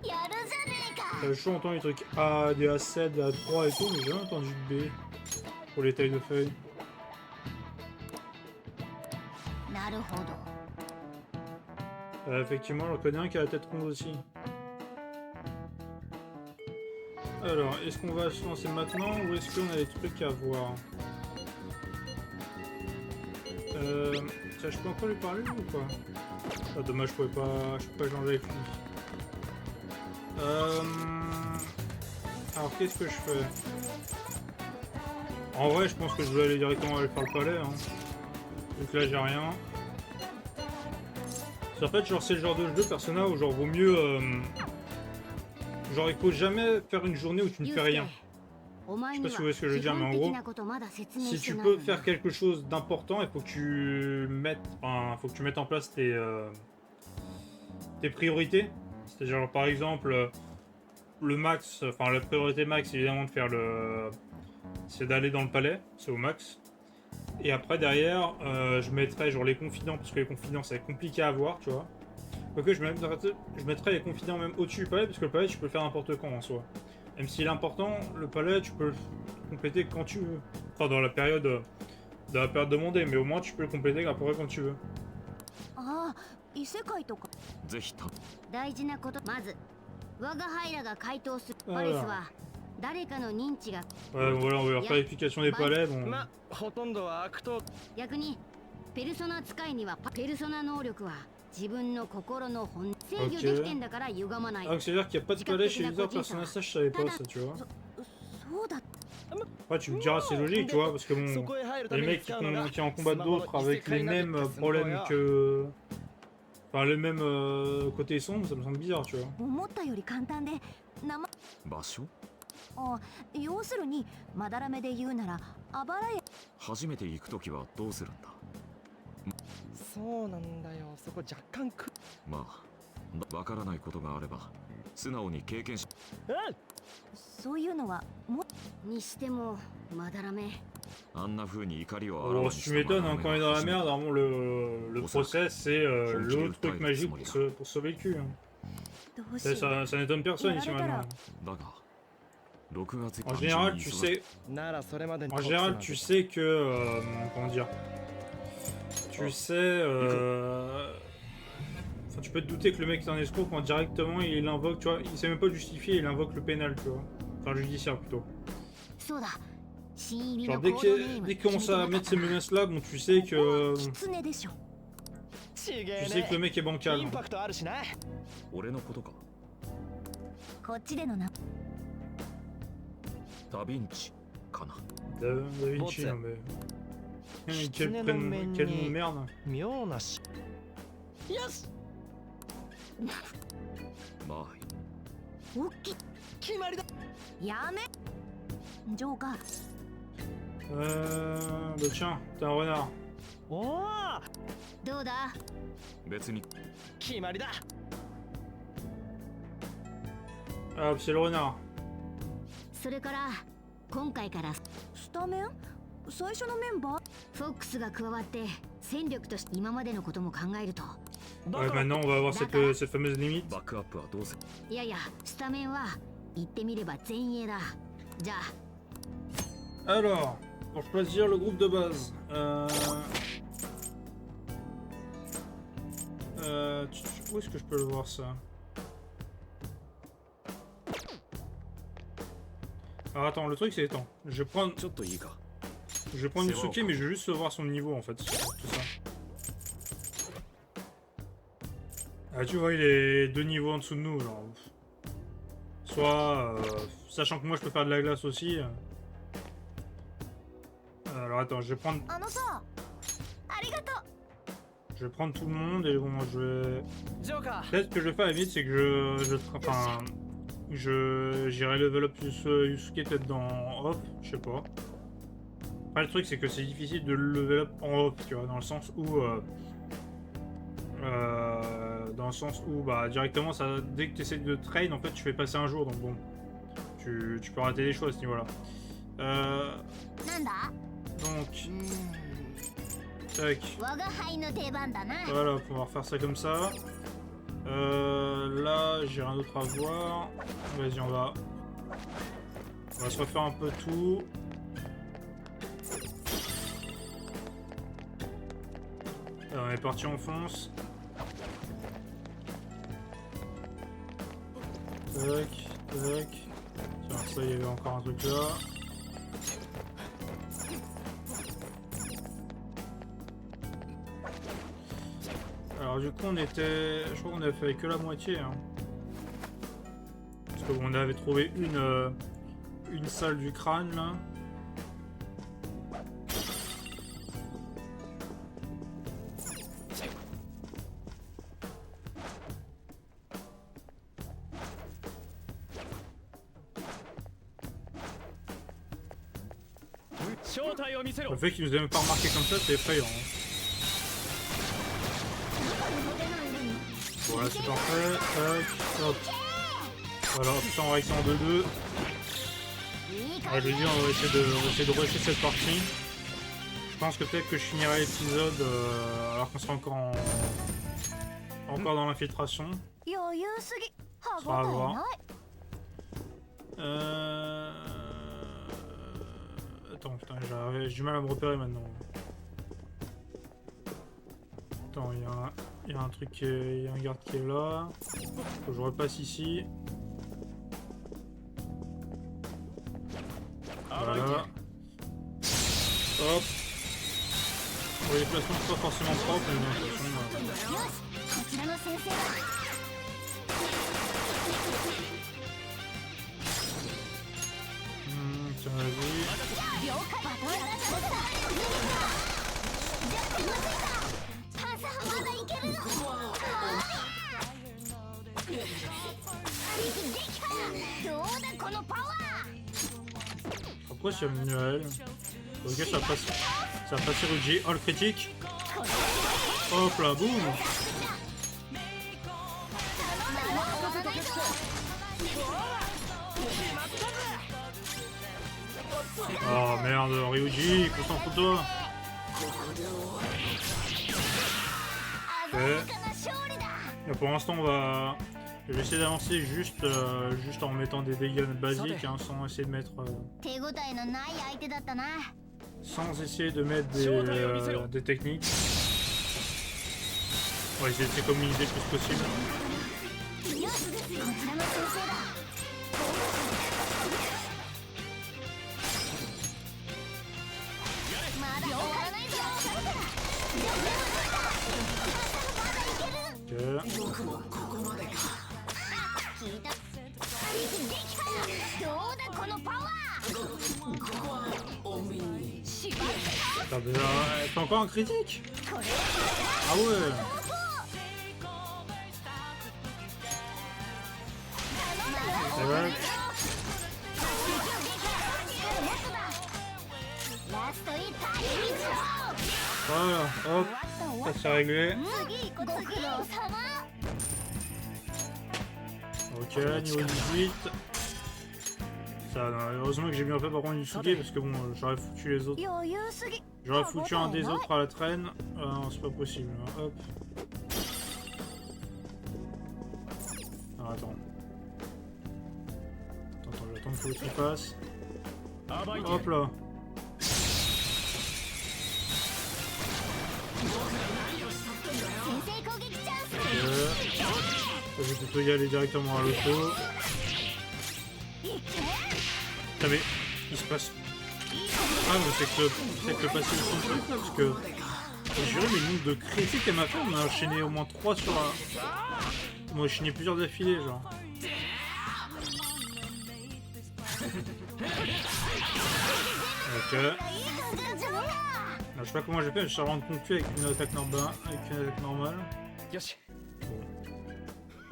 やるじゃねえか。 J'ai toujours entendu les trucs A, des A7, des A3 et tout, mais j'ai jamais entendu de B pour les tailles de feuilles. なるほど。 Effectivement, j'en connais un qui a la tête ronde aussi. Alors, est-ce qu'on va se lancer maintenant ou est-ce qu'on a des trucs à voir? Ça, je peux encore lui parler ou quoi? Ah, dommage, je peux pas échanger avec lui. Alors, qu'est-ce que je fais? En vrai, je pense que je vais aller directement aller faire le palais. Hein. Donc là, j'ai rien. En fait, genre, c'est le genre de jeu Persona où genre vaut mieux. Genre, il faut jamais faire une journée où tu ne fais rien. Je sais pas si vous voyez ce que je veux dire, mais en gros, si tu peux faire quelque chose d'important, il faut que tu mettes, en place tes priorités. C'est-à-dire, genre, par exemple, le max, enfin la priorité max, évidemment, de faire c'est d'aller dans le palais, c'est au max. Et après, derrière, je mettrai genre les confidents, parce que les confidents, c'est compliqué à avoir, tu vois. Quoique, je mettrai les confidents même au-dessus du palais, parce que le palais, tu peux le faire n'importe quand en soi. Même s'il est important, le palais, tu peux le compléter quand tu veux. Enfin, dans la période demandée, mais au moins, tu peux le compléter à peu près quand tu veux. ああ、異世界とか。ぜひと大事なこと。まず、我が輩らが回答する。パレスは誰かの認知が。 Ouais, bon, voilà, on va faire l'explication des palais. Bon. ま、ほとんどは悪党。逆にペルソナ使いにはペルソナ能力は自分の心の本制御できてんだから歪まない。Ah, donc c'est-à-dire qu'il n'y a pas de palais chez les autres personnages, ça je savais pas ça, tu vois. そうだ。 Ouais, tu me diras, c'est logique, tu vois, parce que bon, les mecs qui en combattent d'autres avec les mêmes problèmes que. Enfin, le même côté sombre, ça me semble bizarre, tu vois. 思ったより簡単で生。場所あ、要するにまだらめで言うならあばらや。初めて行くときはどうするんだ。そうなんだよ、そこ若干まあわからないことがあれば素直に経験し。そういうのはも。にしてもまだらめ。あんな風に怒りを Oh, 表 si に tu した m'étonnes, hein, quand il est dans la merde, vraiment le process c'est le truc magique pour sauver le cul. Hein. どうし Ça, よう。 ça n'étonne personne ici maintenant. だが6月 En général, tu sais, ならそれまでに en général, tu sais que comment dire, tu sais, enfin, tu peux te douter que le mec est un escroc quand directement il invoque, tu vois, il sait même pas justifier, il invoque le pénal, tu vois, enfin le judiciaire plutôt. そうだ。新入り Genre の dès コードネー qu'il ム dès qu'il commence à mettre ces menaces là, bon, tu sais que キツネでしょ。 ちげ tu sais que le mec est bancal. インパクトあるしな。俺のことか。こっちでのな。ダヴィンチかな。 Da Vinci, non mais. Quel nom de merde. 妙なし。よし。まあおっき。決まりだ。やめ。ジョーカー。 Bah tiens, t'es un renard. おお、どうだ。別に決まりだ。 Ah, c'est le renard. それから今回からスタメン？最初のメンバー？フォックスが加わって戦力として今までのことも考えると。 Ouais, maintenant on va avoir cette fameuse limite. バックアップはどうせ。いやいや、スタメンは言ってみれば前衛だ。じゃあ。 Alors, pour choisir le groupe de base, où est-ce que je peux le voir ça? Alors attends, le truc c'est attends, je vais prendre ちょっといいか。 Yusuke mais je veux juste voir son niveau en fait, tout ça. Ah tu vois il est 2 niveaux en dessous de nous genre. Soit, sachant que moi je peux faire de la glace aussi. Alors attends, je vais prendre... あのさ、ありがとう。 Je vais prendre tout le monde et bon je vais... ジョーカー。 Peut-être ce que je vais faire à la limite c'est que j'irai level up Yusuke peut-être dans off, je sais pas. Après le truc c'est que c'est difficile de level up en off, tu vois, dans le sens où bah directement ça, dès que tu essaies de train en fait tu fais passer un jour donc bon tu peux rater des choses à ce niveau là. なんだ？ Donc tac. 我が輩の出番だな。 Voilà, on va pouvoir faire ça comme ça. Là, j'ai rien d'autre à voir. Vas-y, on va se refaire un peu tout. Alors, on est parti, on fonce. Tac, tac. Tiens, ça, il y avait encore un truc là. Alors du coup on était... Je crois qu'on avait fait que la moitié hein. Parce qu'on avait trouvé une salle du crâne là. Le fait qu'il nous ait même pas remarqué comme ça c'est effrayant hein. Voilà, c'est parfait. Tac, hop. Voilà, putain, on va essayer en 2-2. Ouais, je veux dire, on va essayer de rusher cette partie. Je pense que peut-être que je finirai l'épisode alors qu'on sera encore dans l'infiltration. 余裕すぎ。歯 Ça va 応え voir. ない。 Attends, putain, j'ai du mal à me repérer maintenant. Attends, il y a un truc, il y a un garde qui est là. Faut que je repasse ici. Voilà. Hop. Pour les placements pas forcément propres, mais de toute façon, こちらの先生だ tiens, vas-y. 了解バトンラッシュだパンサーまだいけるできたどうだこのパワー Après, c'est venu à elle. Ok, ça a passé Rudy. Oh, le critique. Hop là, boum. Oh merde, Ryuji, concentre-toi. Ok. Et pour l'instant, je vais essayer d'avancer juste en mettant des dégâts basiques, hein, sans essayer de mettre... 手応えのない相手だったな sans essayer de mettre des techniques. On va essayer de s'économiser le plus possible. よしこちらの先生だ T'as encore un critique? Ah ouais. C'est vrai. Voilà, hop, ça c'est réglé. Ok, niveau 18. Ça, heureusement que j'ai bien fait par contre Yusuke parce que bon, j'aurais foutu les autres. J'aurais foutu un des autres à la traîne. Non, c'est pas possible. Hein. Hop. Ah, attends. Attends, j'attends que l'autre passe. Hop là. Je vais plutôt y aller directement à l'auto. Putain mais il se passe... Ah mais c'est que le passé de son truc là parce que... J'ai juré mais le nombre de critiques qu'elle m'a fait, on a enchaîné au moins 3 sur la... On a enchaîné plusieurs d'affilée genre. Ok. Alors, je sais pas comment j'ai fait, mais je suis rendu compte avec une attaque normale.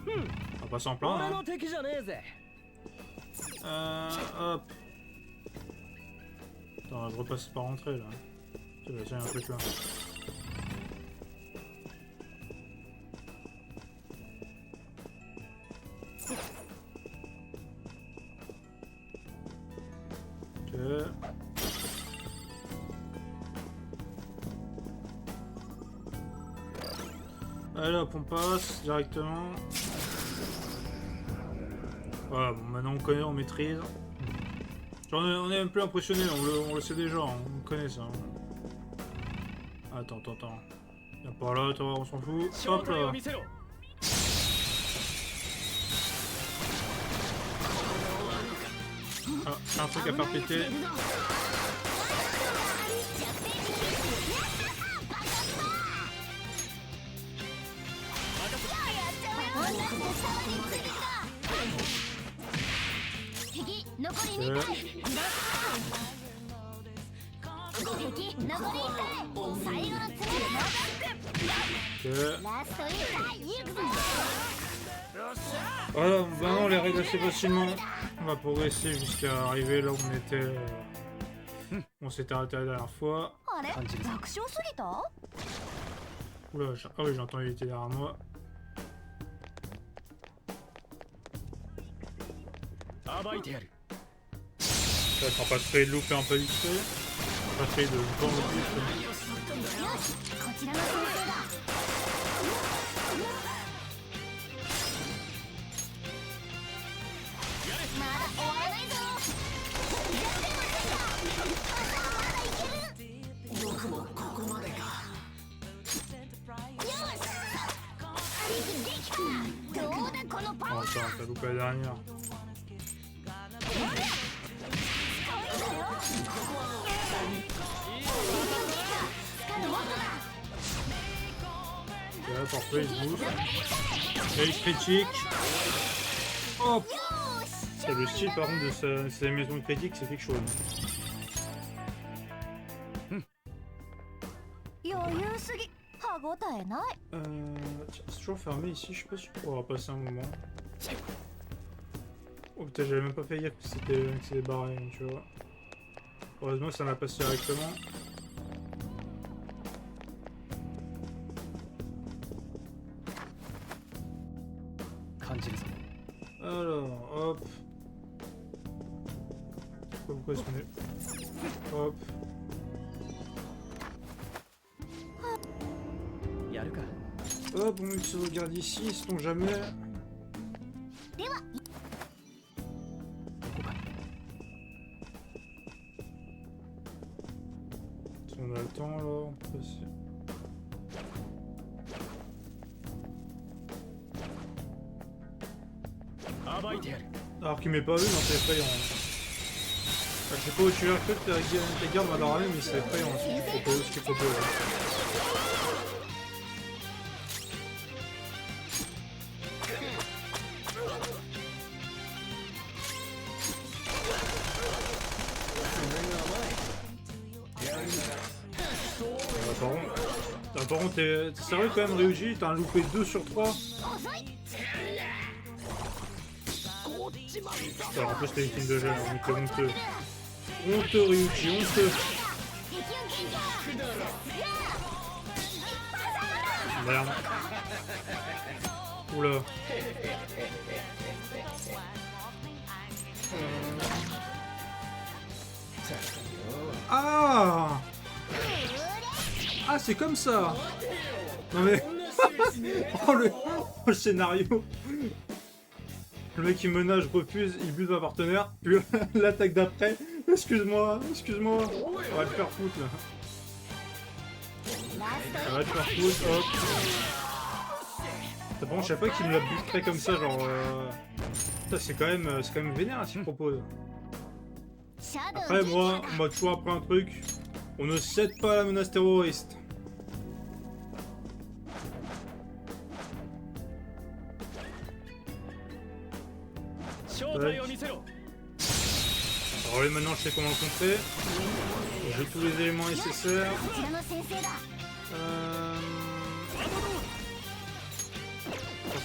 On va passer en plan, hein. Hop. Attends, je repasse par entrée là. C'est un truc là. Ok. Allez hop, on passe directement. Voilà, bon maintenant on connaît, on maîtrise. Genre, on est même plus impressionné, on le sait déjà, on connaît ça. Attends. Viens par là, toi, on s'en fout. Hop là. Ah, j'ai un truc à faire péter. Voilà, maintenant on les règle assez facilement. On va progresser jusqu'à arriver là où on était. On s'était arrêté la dernière fois. Oula, ah oui, j'ai entendu qu'il était derrière moi. Ça va pas se de louper un peu vite fait. Pas fait de vendre le plus. Oh, attends, t'as loupé la dernière. Voilà, parfait, il se bouge. Et il critique. Hop. C'est le style par contre de sa maison de critique, c'est quelque chose. Tiens, c'est toujours fermé ici, je sais pas si on pourra passer un moment. Oh putain, j'avais même pas fait gaffe que c'était barré, tu vois. Heureusement ça m'a passé directement. Alors, hop. Pourquoi est-ce qu'on est... Hop. Hop, on se regarde ici, sait-on jamais. Si on a le temps là, on peut passer. Alors qu'il m'est pas vu, non, c'est effrayant. Enfin, je sais pas où tu l'as cru que ta garde va leur aller, mais c'est effrayant ce qu'il propose. Par contre, t'es sérieux quand même, Ryuji? T'as un loupé 2 sur 3. Putain, en plus t'as une team de gel, on est honteux. Honteux, Ryuji, honteux. Merde. Oula. Ah! Ah, c'est comme ça! Non mais... oh, le scénario! Le mec il menace, je refuse, il bute ma partenaire, puis l'attaque d'après, excuse-moi, excuse-moi, on va te faire foutre là. On va te faire foutre, hop. Par contre, je sais pas qu'il me la buterait comme ça, genre... Putain, c'est quand même vénère ce qu'il propose. Après, moi, on m'a toujours appris un truc, on ne cède pas à la menace terroriste. Alors là, maintenant je sais comment le contrer. J'ai tous les éléments nécessaires.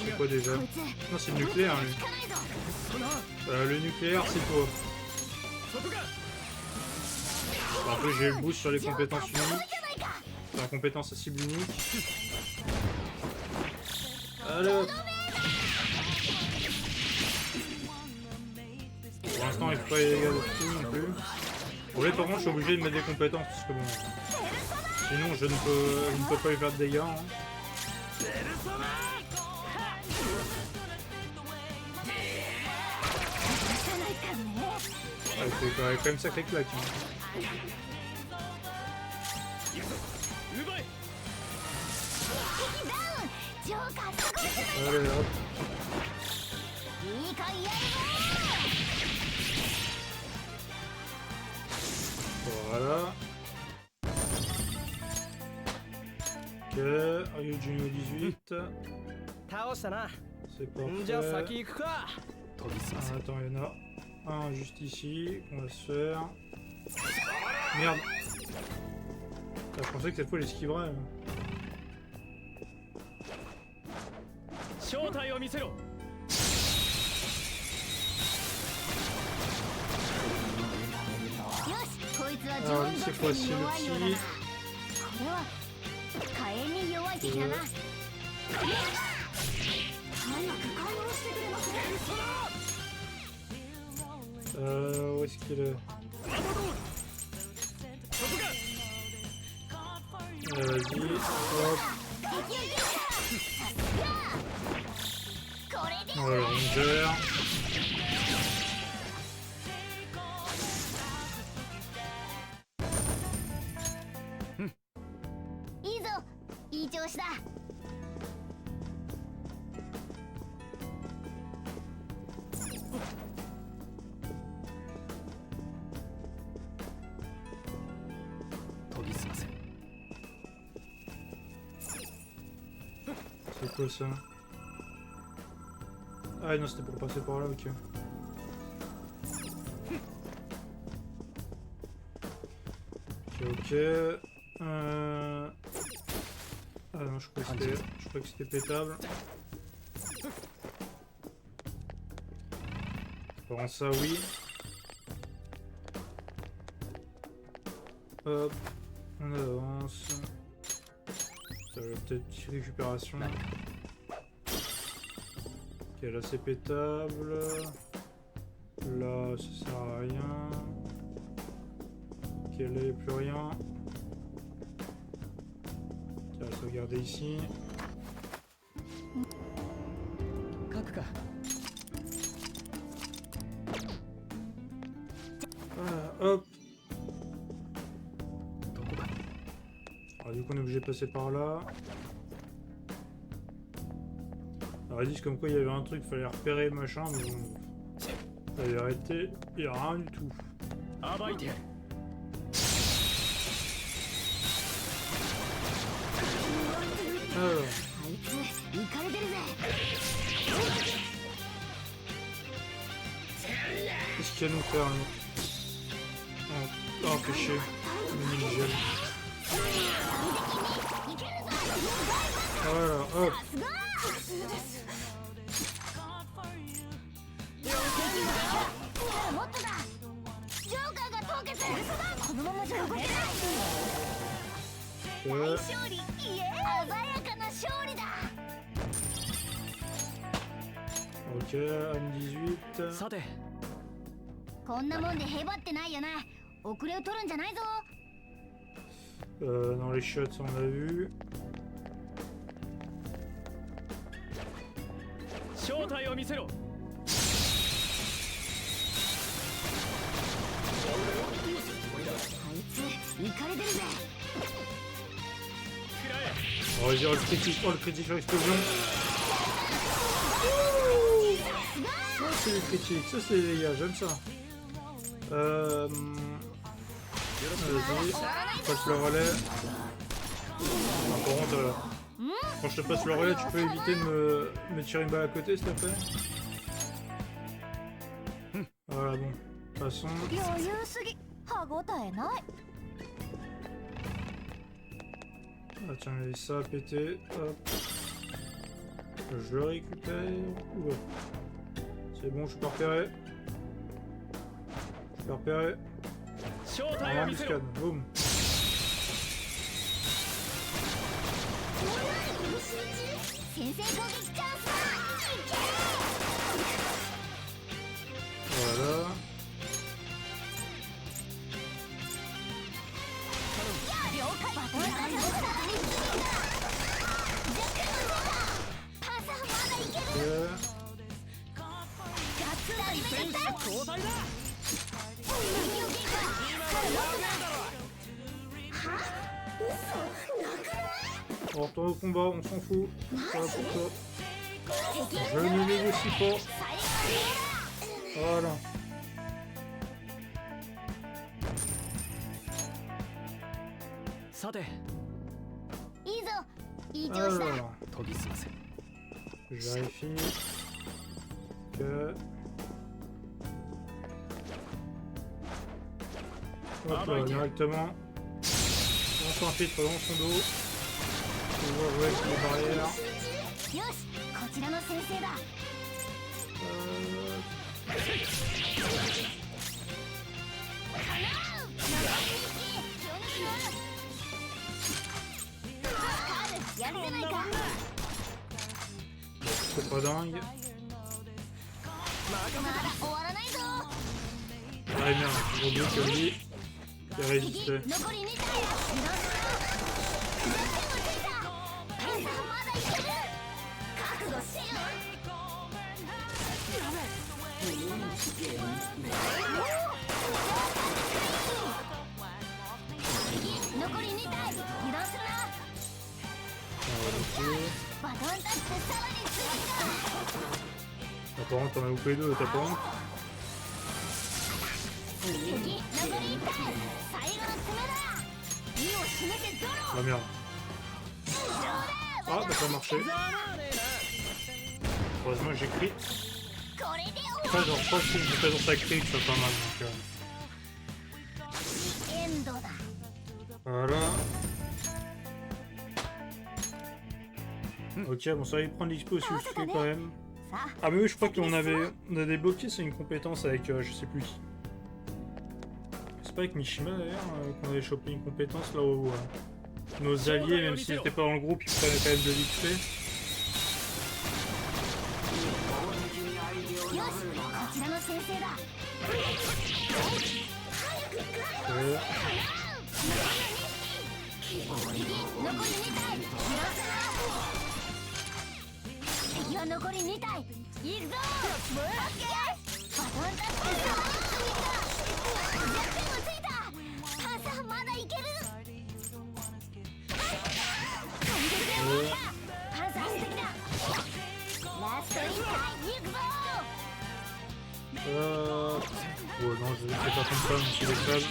C'est quoi déjà? Non, c'est le nucléaire lui. Le nucléaire c'est toi. Après j'ai le boost sur les compétences uniques. Sur la compétence à cible unique. Allez. Pour l'instant, il faut pas les dégâts de tout non plus. Bon, là, par contre, je suis obligé de mettre des compétences parce que bon. Sinon, je ne peux pas lui faire de dégâts. Hein. Ouais, c'est quand même sacré claque. Hein. Allez, hop. Voilà. Ok, Ryuji niveau 18. C'est parfait. Ah, attends, il y en a un juste ici qu'on va se faire. Merde. Ah, je pensais que cette fois j'esquiverais. Alors lui c'est quoi? C'est le petit... où est-ce qu'il est? Vas-y, hop. Voilà, on gère. quoi ça? Ah non, c'était pour passer par là, ok. Ok. Ah non, je crois que c'était pétable. Bon, ça oui. Hop, on avance. Ça va peut-être petite récupération. Ok, là c'est pétable. Là ça sert à rien. Ok, là il n'y a plus rien. Tiens, sauvegarder ici. Voilà, hop. Alors du coup on est obligé de passer par là. Alors ils disent comme quoi il y avait un truc, il fallait repérer machin, mais bon. La vérité, il n'y a rien du tout. Alors. Qu'est-ce qu'il y a à nous faire nous? Oh péché. Mini-gel. Voilà, hop. Ok, M18. さてこんなもんでへばってないよな。遅れを取るんじゃないぞ。 Dans les shots on a vu. 正体を見せろ。あいつイカれてるぜ。 On va dire le critique sur l'explosion. Ça c'est les critiques, ça c'est les gars, j'aime ça. Vas-y, passe le relais. Ah, par contre, quand je te passe le relais, tu peux éviter de me tirer une balle à côté s'il te plaît. Voilà, bon, passons. Ah tiens, mais ça a pété, hop. Je le récupère. Ouais. C'est bon, je peux repérer. Je peux repérer. En embuscade, boum. Voilà. On retourne au combat, on s'en fout. Ça va pour toi. Je ne négocie pas. Voilà. Alors, je vérifie que... Hop là, directement. On s'infiltre dans son dos. On va jouer avec les barrières. C'est pas dingue. Ah merde, j'ai oublié que lui, il résistait. Par contre, t'en as loupé deux, t'as pas honte? Ah merde. Ah, ça n'a pas marché. Heureusement j'ai crit. Enfin, genre, je pense que c'est pas dans sa crit que ça pas mal. Donc, voilà. Ok, bon, ça va y prendre l'XP aussi quand même. Ah, mais oui, je crois qu'on a débloqué, c'est une compétence avec je sais plus qui. C'est pas avec Mishima d'ailleurs qu'on avait chopé une compétence là où nos alliés, même s'ils n'étaient pas dans le groupe, ils prenaient quand même de l'XP. Ouais, non, je vais faire comme ça, monsieur les crèves.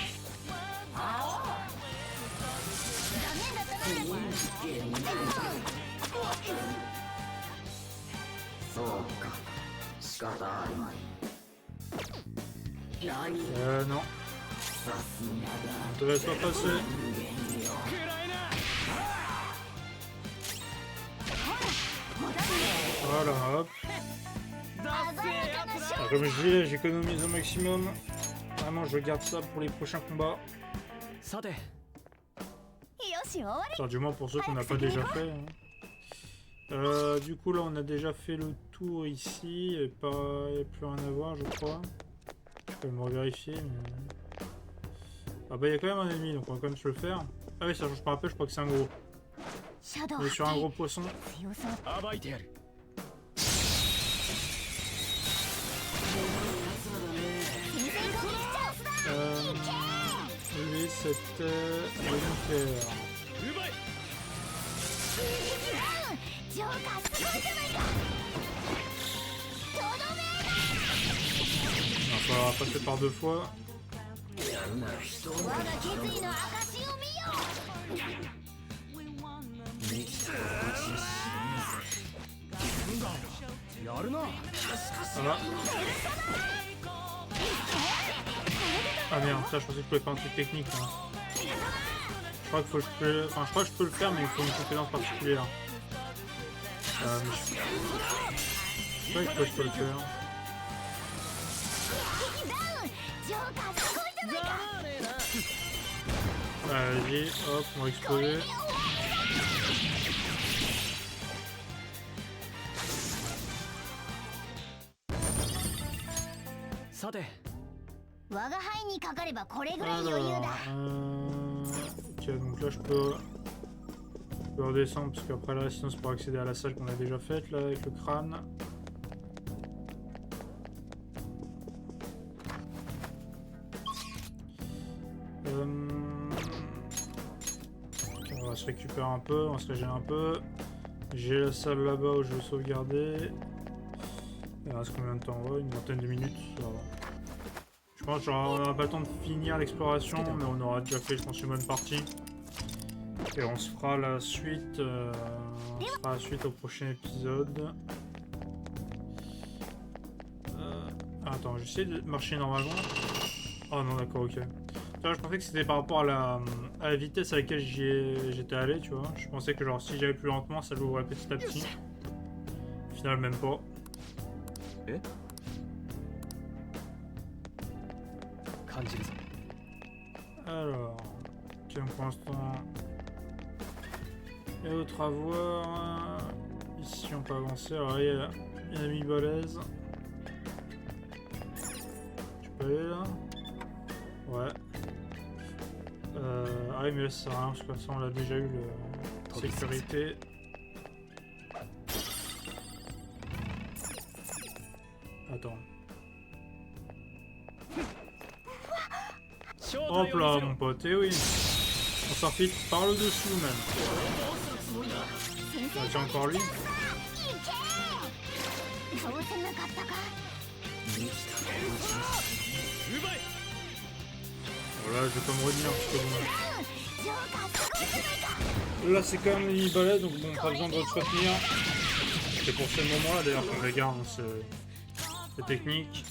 Non. Ça devrait pas passer. Voilà, hop. Alors, comme je dis, j'économise au maximum. Vraiment, je garde ça pour les prochains combats. Enfin, du moins pour ceux qu'on n'a pas déjà fait. Hein. Du coup, là, on a déjà fait le tour ici. Il n'y a plus rien à voir, je crois. Je peux me revérifier. Mais... Ah bah, il y a quand même un ennemi, donc on va quand même se le faire. Ah oui, ça change pas un peu, je crois que c'est un gros. On est sur un gros poisson. Lui, c'était le nucléaire. On va passer par deux fois. Voilà. Ah merde, ça je pensais que je pouvais faire un truc technique. Hein. Je crois que je peux le faire, mais il faut une compétence particulière. Je crois que je peux le faire. Vas-y, hop, on va exploser. Alors, ok, donc là je peux redescendre parce qu'après là, sinon c'est pour accéder à la salle qu'on a déjà faite là avec le crâne. On va se récupérer un peu, on se régénère un peu. J'ai la salle là-bas où je veux sauvegarder. Il reste combien de temps? Ouais, une vingtaine de minutes. Ça va. Je pense qu'on n'aura pas le temps de finir l'exploration, mais on aura déjà fait, je pense, une bonne partie. Et on se fera la suite, au prochain épisode. Attends, j'essaie de marcher normalement. Oh non, d'accord, ok. Je pensais que c'était par rapport à la vitesse à laquelle j'étais allé, tu vois. Je pensais que genre si j'allais plus lentement, ça l'ouvrait petit à petit. Au final, même pas. Alors, ok, pour l'instant, et autre à voir. Ici, on peut avancer. Alors, il y a une amie balèze. Tu peux aller là? Ouais. Ah oui, mais là, ça sert à rien parce que ça, on l'a déjà eu le sécurité. Attends. Hop là, mon pote, et oui. On s'en fiche par le dessous même. Ah, tiens, encore lui. Voilà, je vais pas me redire parce que bon. Là c'est quand même une balai, donc bon, pas besoin de retenir. C'est pour ce moment là d'ailleurs qu'on regarde cette technique.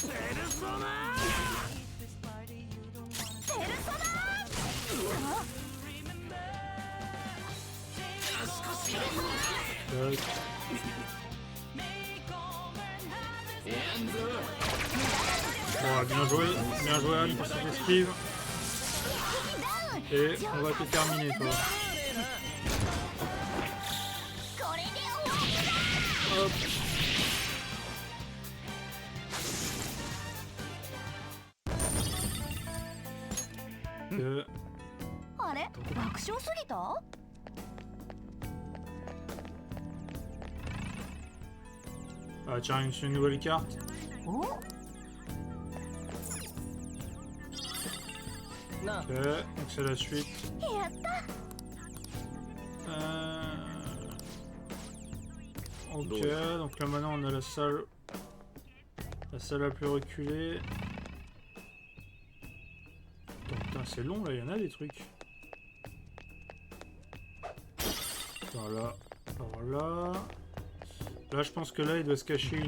Tac. Voilà, bien joué Anne pour cette esquive. Et on va te terminer toi. Hop. Ah tiens, une nouvelle carte. Ok, donc c'est la suite. Ok, donc là maintenant on a la salle la plus reculée. Putain, c'est long là, il y en a des trucs. Voilà, voilà. Là je pense que là il doit se cacher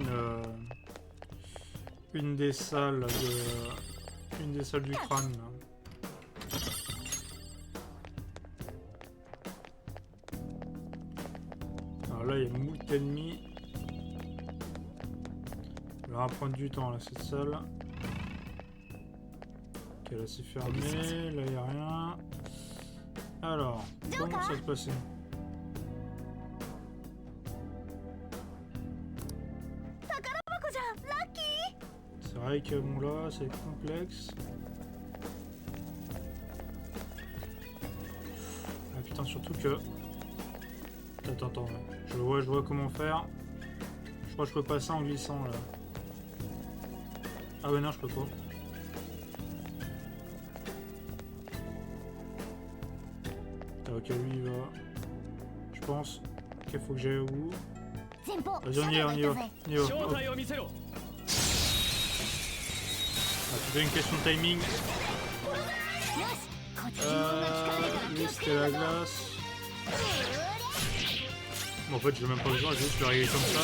une des salles du crâne là. Alors là il y a moult ennemis. Ça va prendre du temps là cette salle. Ok là c'est fermé, là il n'y a rien. Alors, comment ça se passait? C'est vrai que bon là c'est complexe. Ah putain surtout que... Attends, je vois comment faire. Je crois que je peux passer en glissant là. Ah ouais non je peux pas. Ok lui il va. Je pense qu'il faut que j'aille au bout. Vas-y on y va. Hop. Ah, c'était une question de timing. Lui c'était la glace. Bon, en fait j'ai même pas besoin, j'ai juste le régler comme ça.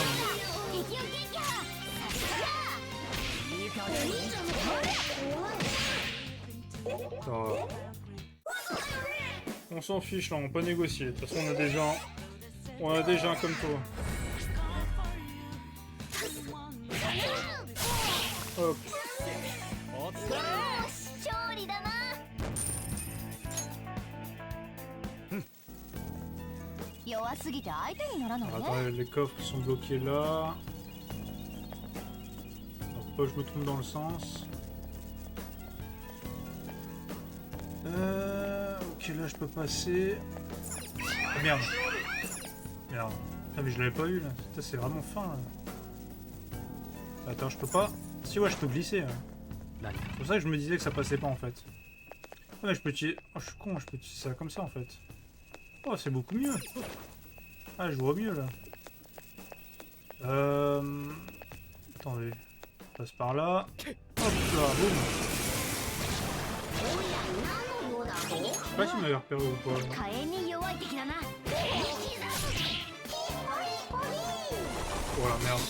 Alors, on s'en fiche là, on peut négocier. De toute façon on a déjà un comme toi. Hop. Attends, les coffres qui sont bloqués là. Alors, faut pas que je me trompe dans le sens. Ok, là je peux passer. Ah merde. Ah mais je l'avais pas eu là. Putain, c'est vraiment fin là. Attends, je peux pas. Si ouais, je peux glisser. C'est pour ça que je me disais que ça passait pas en fait. Ah mais je peux utiliser. Oh, je suis con, je peux utiliser ça comme ça en fait. Oh, c'est beaucoup mieux. Ah, je vois mieux là. Attendez. Je passe par là. Hop là, boum. Je sais pas s'il m'avait repéré ou pas. Oh la merde.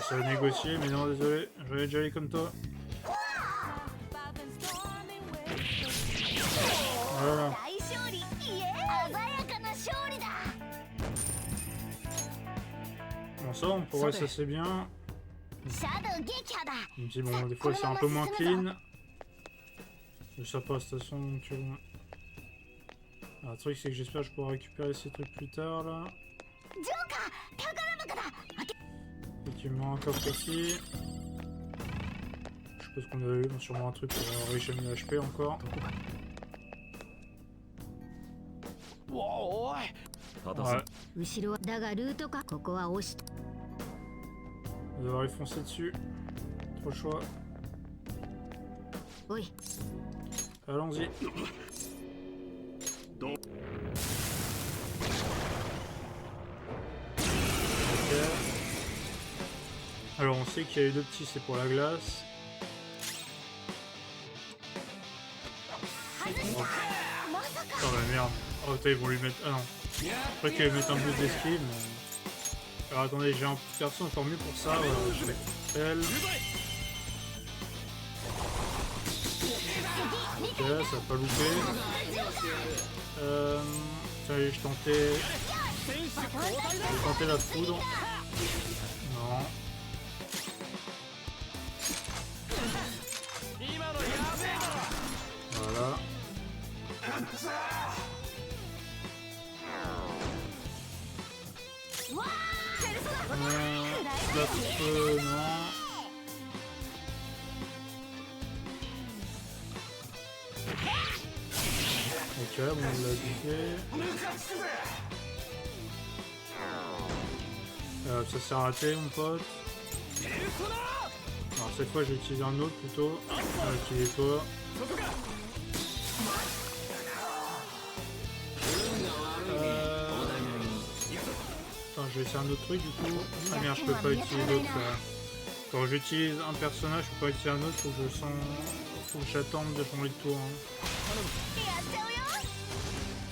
Ça va négocier, mais non, désolé, j'allais déjà aller comme toi. Voilà. Bon, ça, on pourrait, ça c'est bien. Même si bon, des fois c'est un peu moins clean. Mais ça passe de toute façon, donc bon. Alors, le truc c'est que j'espère que je pourrai récupérer ces trucs plus tard là. Effectivement, un coffre aussi. Je suppose qu'on avait eu sûrement un truc pour réchauffer le HP encore. Ouais. On va devoir y foncer dessus. Trop le choix. おい Allons-y. Ok. Alors on sait qu'il y a eu deux petits, c'est pour la glace. Oh la merde. Oh putain, ils vont lui mettre... Ah non. Je crois qu'ils vont lui mettre un boost d'esquive, mais... Alors attendez, j'ai un perso encore mieux pour ça. Je vais... Elle. Ok, ça va pas louper. Allez, je tentais la foudre. Non. Voilà. La feu, non. Ok, bon, on l'a buté. Ça s'est raté, mon pote. Alors, cette fois, je vais utiliser un autre plutôt. Utiliser toi. Attends, je vais essayer un autre truc du coup. Ah merde, je peux pas utiliser l'autre. Quand j'utilise un personnage, je peux pas utiliser un autre, faut que j'attende de changer de tour. Hein.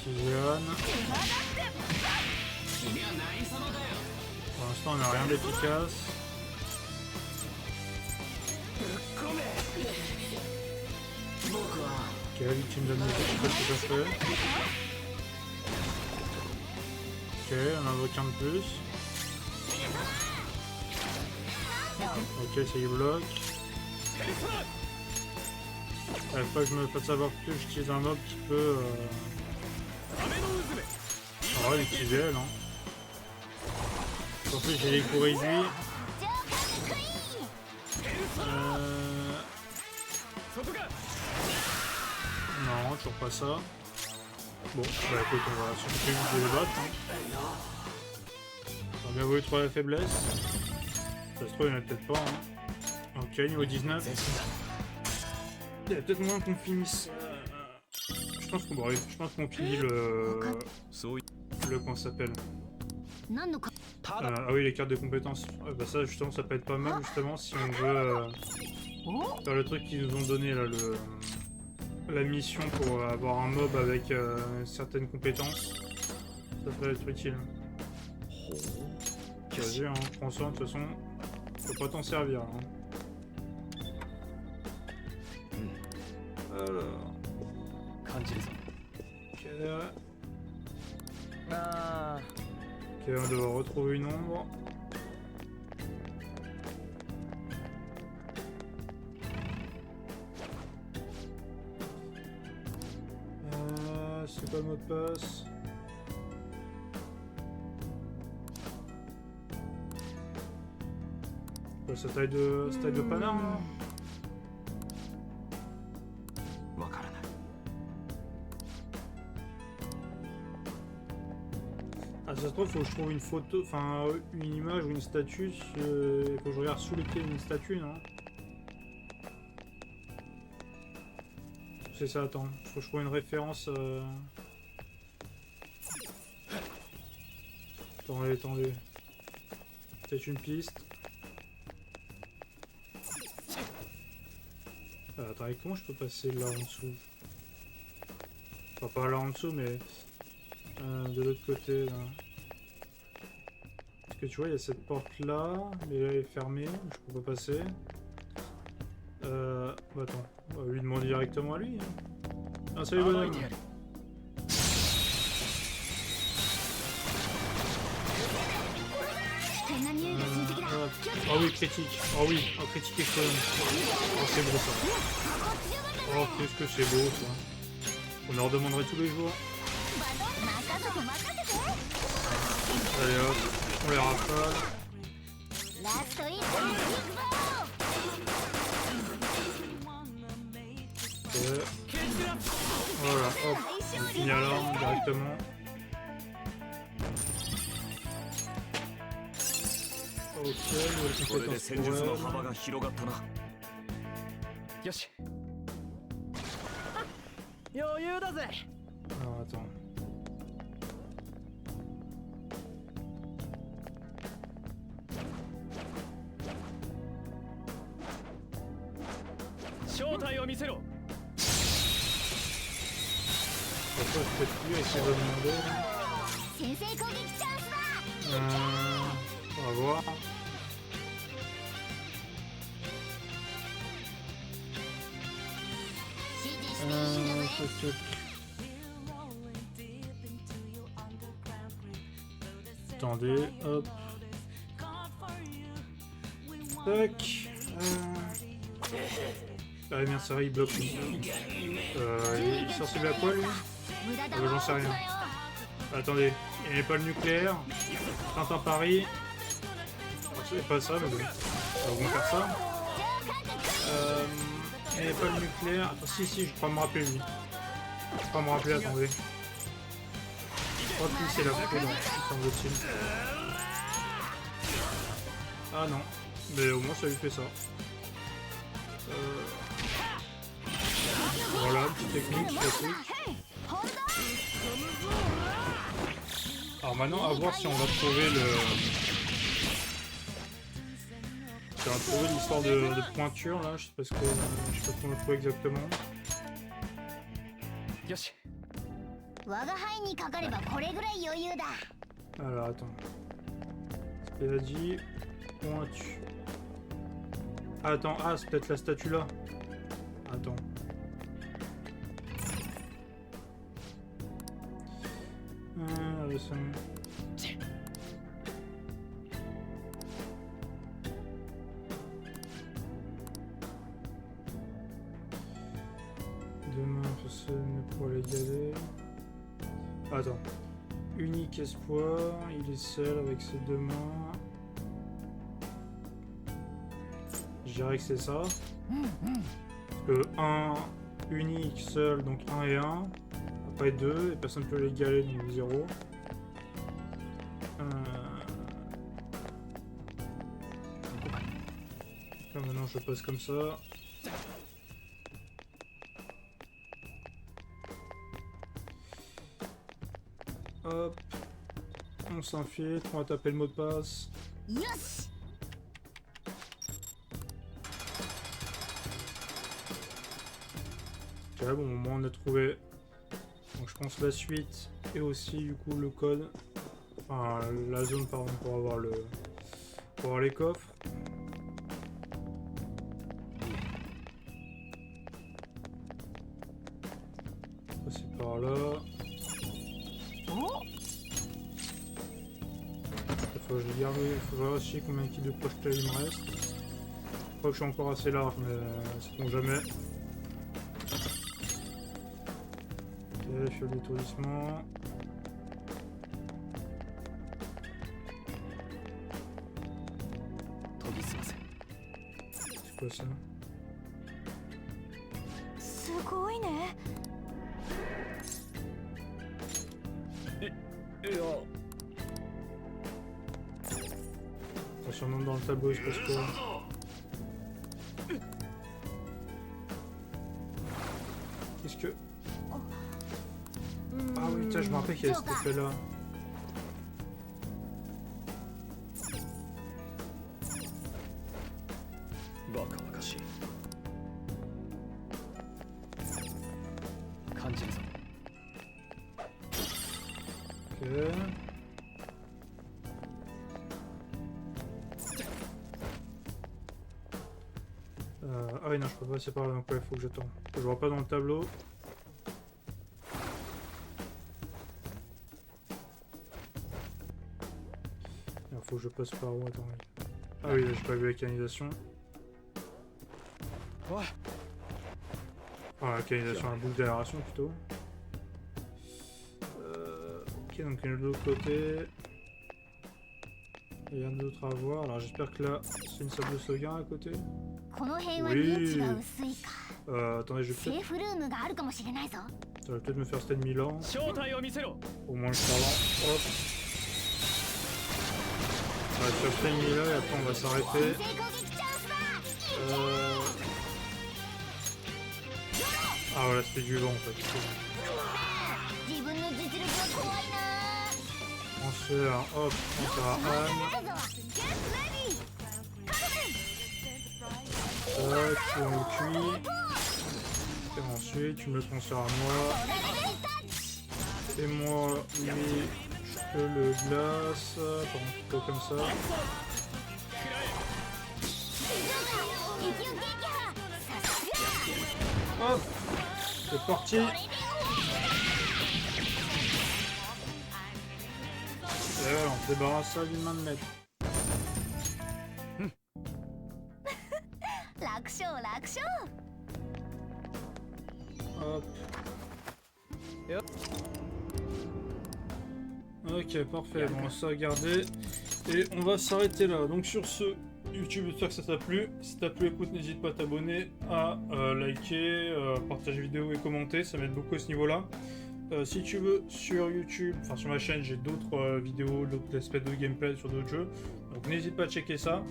Tiziane. Pour l'instant, on n'a rien d'efficace. Ok, victime de musique, je sais pas ce que ça fait. Ok, on invoque un de plus. Ok, ça y bloque. Il faut que je me fasse savoir que j'utilise un mob qui peut... Ah ouais, l'utiliser elle, hein. En plus, j'ai les coups réduits. Non, toujours pas ça. Bon, bah écoute, on va s'occuper de les battre. Hein. On va bien voulu trouver la faiblesse. Ça se trouve, il n'y en a peut-être pas. Hein. Ok, niveau 19. Il y a peut-être moins qu'on finisse. Je pense qu'on finit le. Comment ça s'appelle ah oui, les cartes de compétences. Bah ça, justement, ça peut être pas mal, justement, si on veut faire le truc qu'ils nous ont donné là, la mission pour avoir un mob avec certaines compétences. Ça peut être utile. Vas-y, hein, prends soin, de toute façon, faut pas t'en servir. Hein. Alors. Ok, on doit retrouver une ombre. C'est quoi le mot de passe? Ça taille de panard, hein. Ah, ça se trouve, faut que je trouve une photo, enfin une image ou une statue. Faut que je regarde sous les pieds d'une statue, non? C'est ça, attends. Faut que je trouve une référence. Attendez. Peut-être une piste. Attends, comment je peux passer là en dessous? Enfin, pas là en dessous, mais de l'autre côté, là. Parce que tu vois, il y a cette porte là, mais là elle est fermée, je peux pas passer. Bah attends, on va lui demander directement à lui. Hein. Ah, salut bonhomme! Ah oui, critique. Oh oui, oh, critique extrême. Oh, c'est beau ça. Oh, qu'est-ce que c'est beau ça. On leur demanderait tous les jours. Allez hop, on les rafale. Ok. Voilà, hop, on finit à l'arme directement. Ok, nouvelle compétence pour elle. 裕だぜ。 Alors attends. Pourquoi peut-être lui avec ses bonnes demander là? 先制攻撃チャンスだ。 On va voir. Toc, toc. Attendez, hop. Tac. Ah bien ça il bloque. Il est sensible à quoi lui? 無駄だ J'en sais rien. Attendez, il n'y avait pas le nucléaire. Tintin Paris. C'est pas ça mais bon. On va faire ça. Il n'y avait pas le nucléaire. Attends, si, je crois me rappeler lui. Je crois me rappeler, attendez. Je crois que c'est la foudre, semble-t-il. Ah non. Mais au moins ça lui fait ça. Voilà, petite technique, classique. Alors maintenant, à voir si on va trouver le... Si on va trouver l'histoire de pointure là, je sais pas ce que... Je sais pas comment le trouver exactement. よし。 我が輩にかかればこれぐらい余裕だ。 Alors attends. Ce qu'elle a dit... Pointu. Ah, attends, ah c'est peut-être la statue là. Attends. Demain, personne ne pourra les galer. Attends. Unique espoir, il est seul avec ses deux mains. Je dirais que c'est ça. Parce que 1 unique, seul, donc 1 et 1. Après 2, et personne ne peut l'égaler, donc 0. Là, maintenant je passe comme ça. Hop. On s'infiltre, on va taper le mot de passe. よし。 Ok, bon, au moins on a trouvé. Donc je pense la suite et aussi du coup le code. Enfin la zone pardon pour avoir le. Pour avoir les coffres. Passer par là. Il faut que je garde, il faut voir aussi combien de projectiles il me reste. Je crois que je suis encore assez large, mais c'est bon jamais. Ok, je fais l'étourdissement. C'est quoi ça? すごいね。 Si on monte dans le tableau, il se passe quoi? Qu'est-ce que... Ah oui, tiens, je me rappelle qu'il y avait cet effet-là. Ok. Ah oui non je peux pas passer par là donc il faut que j'attende. Je vois pas dans le tableau. Il faut que je passe par où? Attends. Ah oui là j'ai pas vu la canalisation. Ah la canalisation, la boucle d'aération plutôt. Ok donc il y en a de l'autre côté. Il y a rien d'autre à voir. Alors j'espère que là c'est une salle de sauvegarde à côté. この辺は認知が薄いか。 attendez, je vais セーフルームがあるかもしれないぞ。 je vais peut-être me faire cet ennemi là. Au moins le savoir. Hop. On va faire cet ennemi là et après on va s'arrêter. 先制攻撃チャンスだ。 Ah voilà, c'était du vent en fait. transfert, hop, transfert à Anne. Tac, tu en le cuit. Et ensuite, tu me le transfères à moi. Et moi, lui, je te le glace. Pardon, plutôt comme ça. Hop, c'est parti. Et voilà, on se débarrasse ça d'une main de maître. 楽勝楽勝 Hop. Ok, parfait, bon, ça va garder. Et on va s'arrêter là. Donc sur ce, YouTube, j'espère que ça t'a plu. Si ça t'a plu, écoute, n'hésite pas à t'abonner, à liker, partager vidéo et commenter, ça m'aide beaucoup à ce niveau-là. Si tu veux, sur YouTube, enfin sur ma chaîne, j'ai d'autres vidéos, d'autres aspects de gameplay sur d'autres jeux. Donc n'hésite pas à checker ça.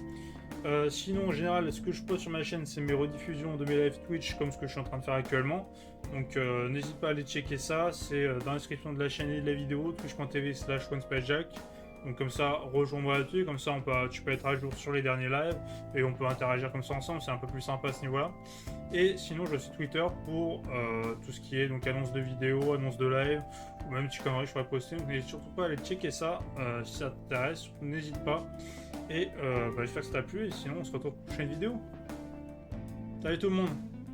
Sinon, en général, ce que je poste sur ma chaîne, c'est mes rediffusions de mes live Twitch, comme ce que je suis en train de faire actuellement. Donc n'hésite pas à aller checker ça, c'est dans la description de la chaîne et de la vidéo, twitch.tv/OneSpideJack. Donc comme ça, rejoins-moi là-dessus, comme ça tu peux être à jour sur les derniers lives, et on peut interagir comme ça ensemble, c'est un peu plus sympa à ce niveau-là. Et sinon, je suis Twitter pour tout ce qui est donc annonce de vidéos, annonce de live, ou même petites conneries que je pourrais poster. Donc n'hésite surtout pas à aller checker ça, si ça t'intéresse, n'hésite pas. Et j'espère que ça t'a plu, et sinon on se retrouve pour une prochaine vidéo. Salut tout le monde!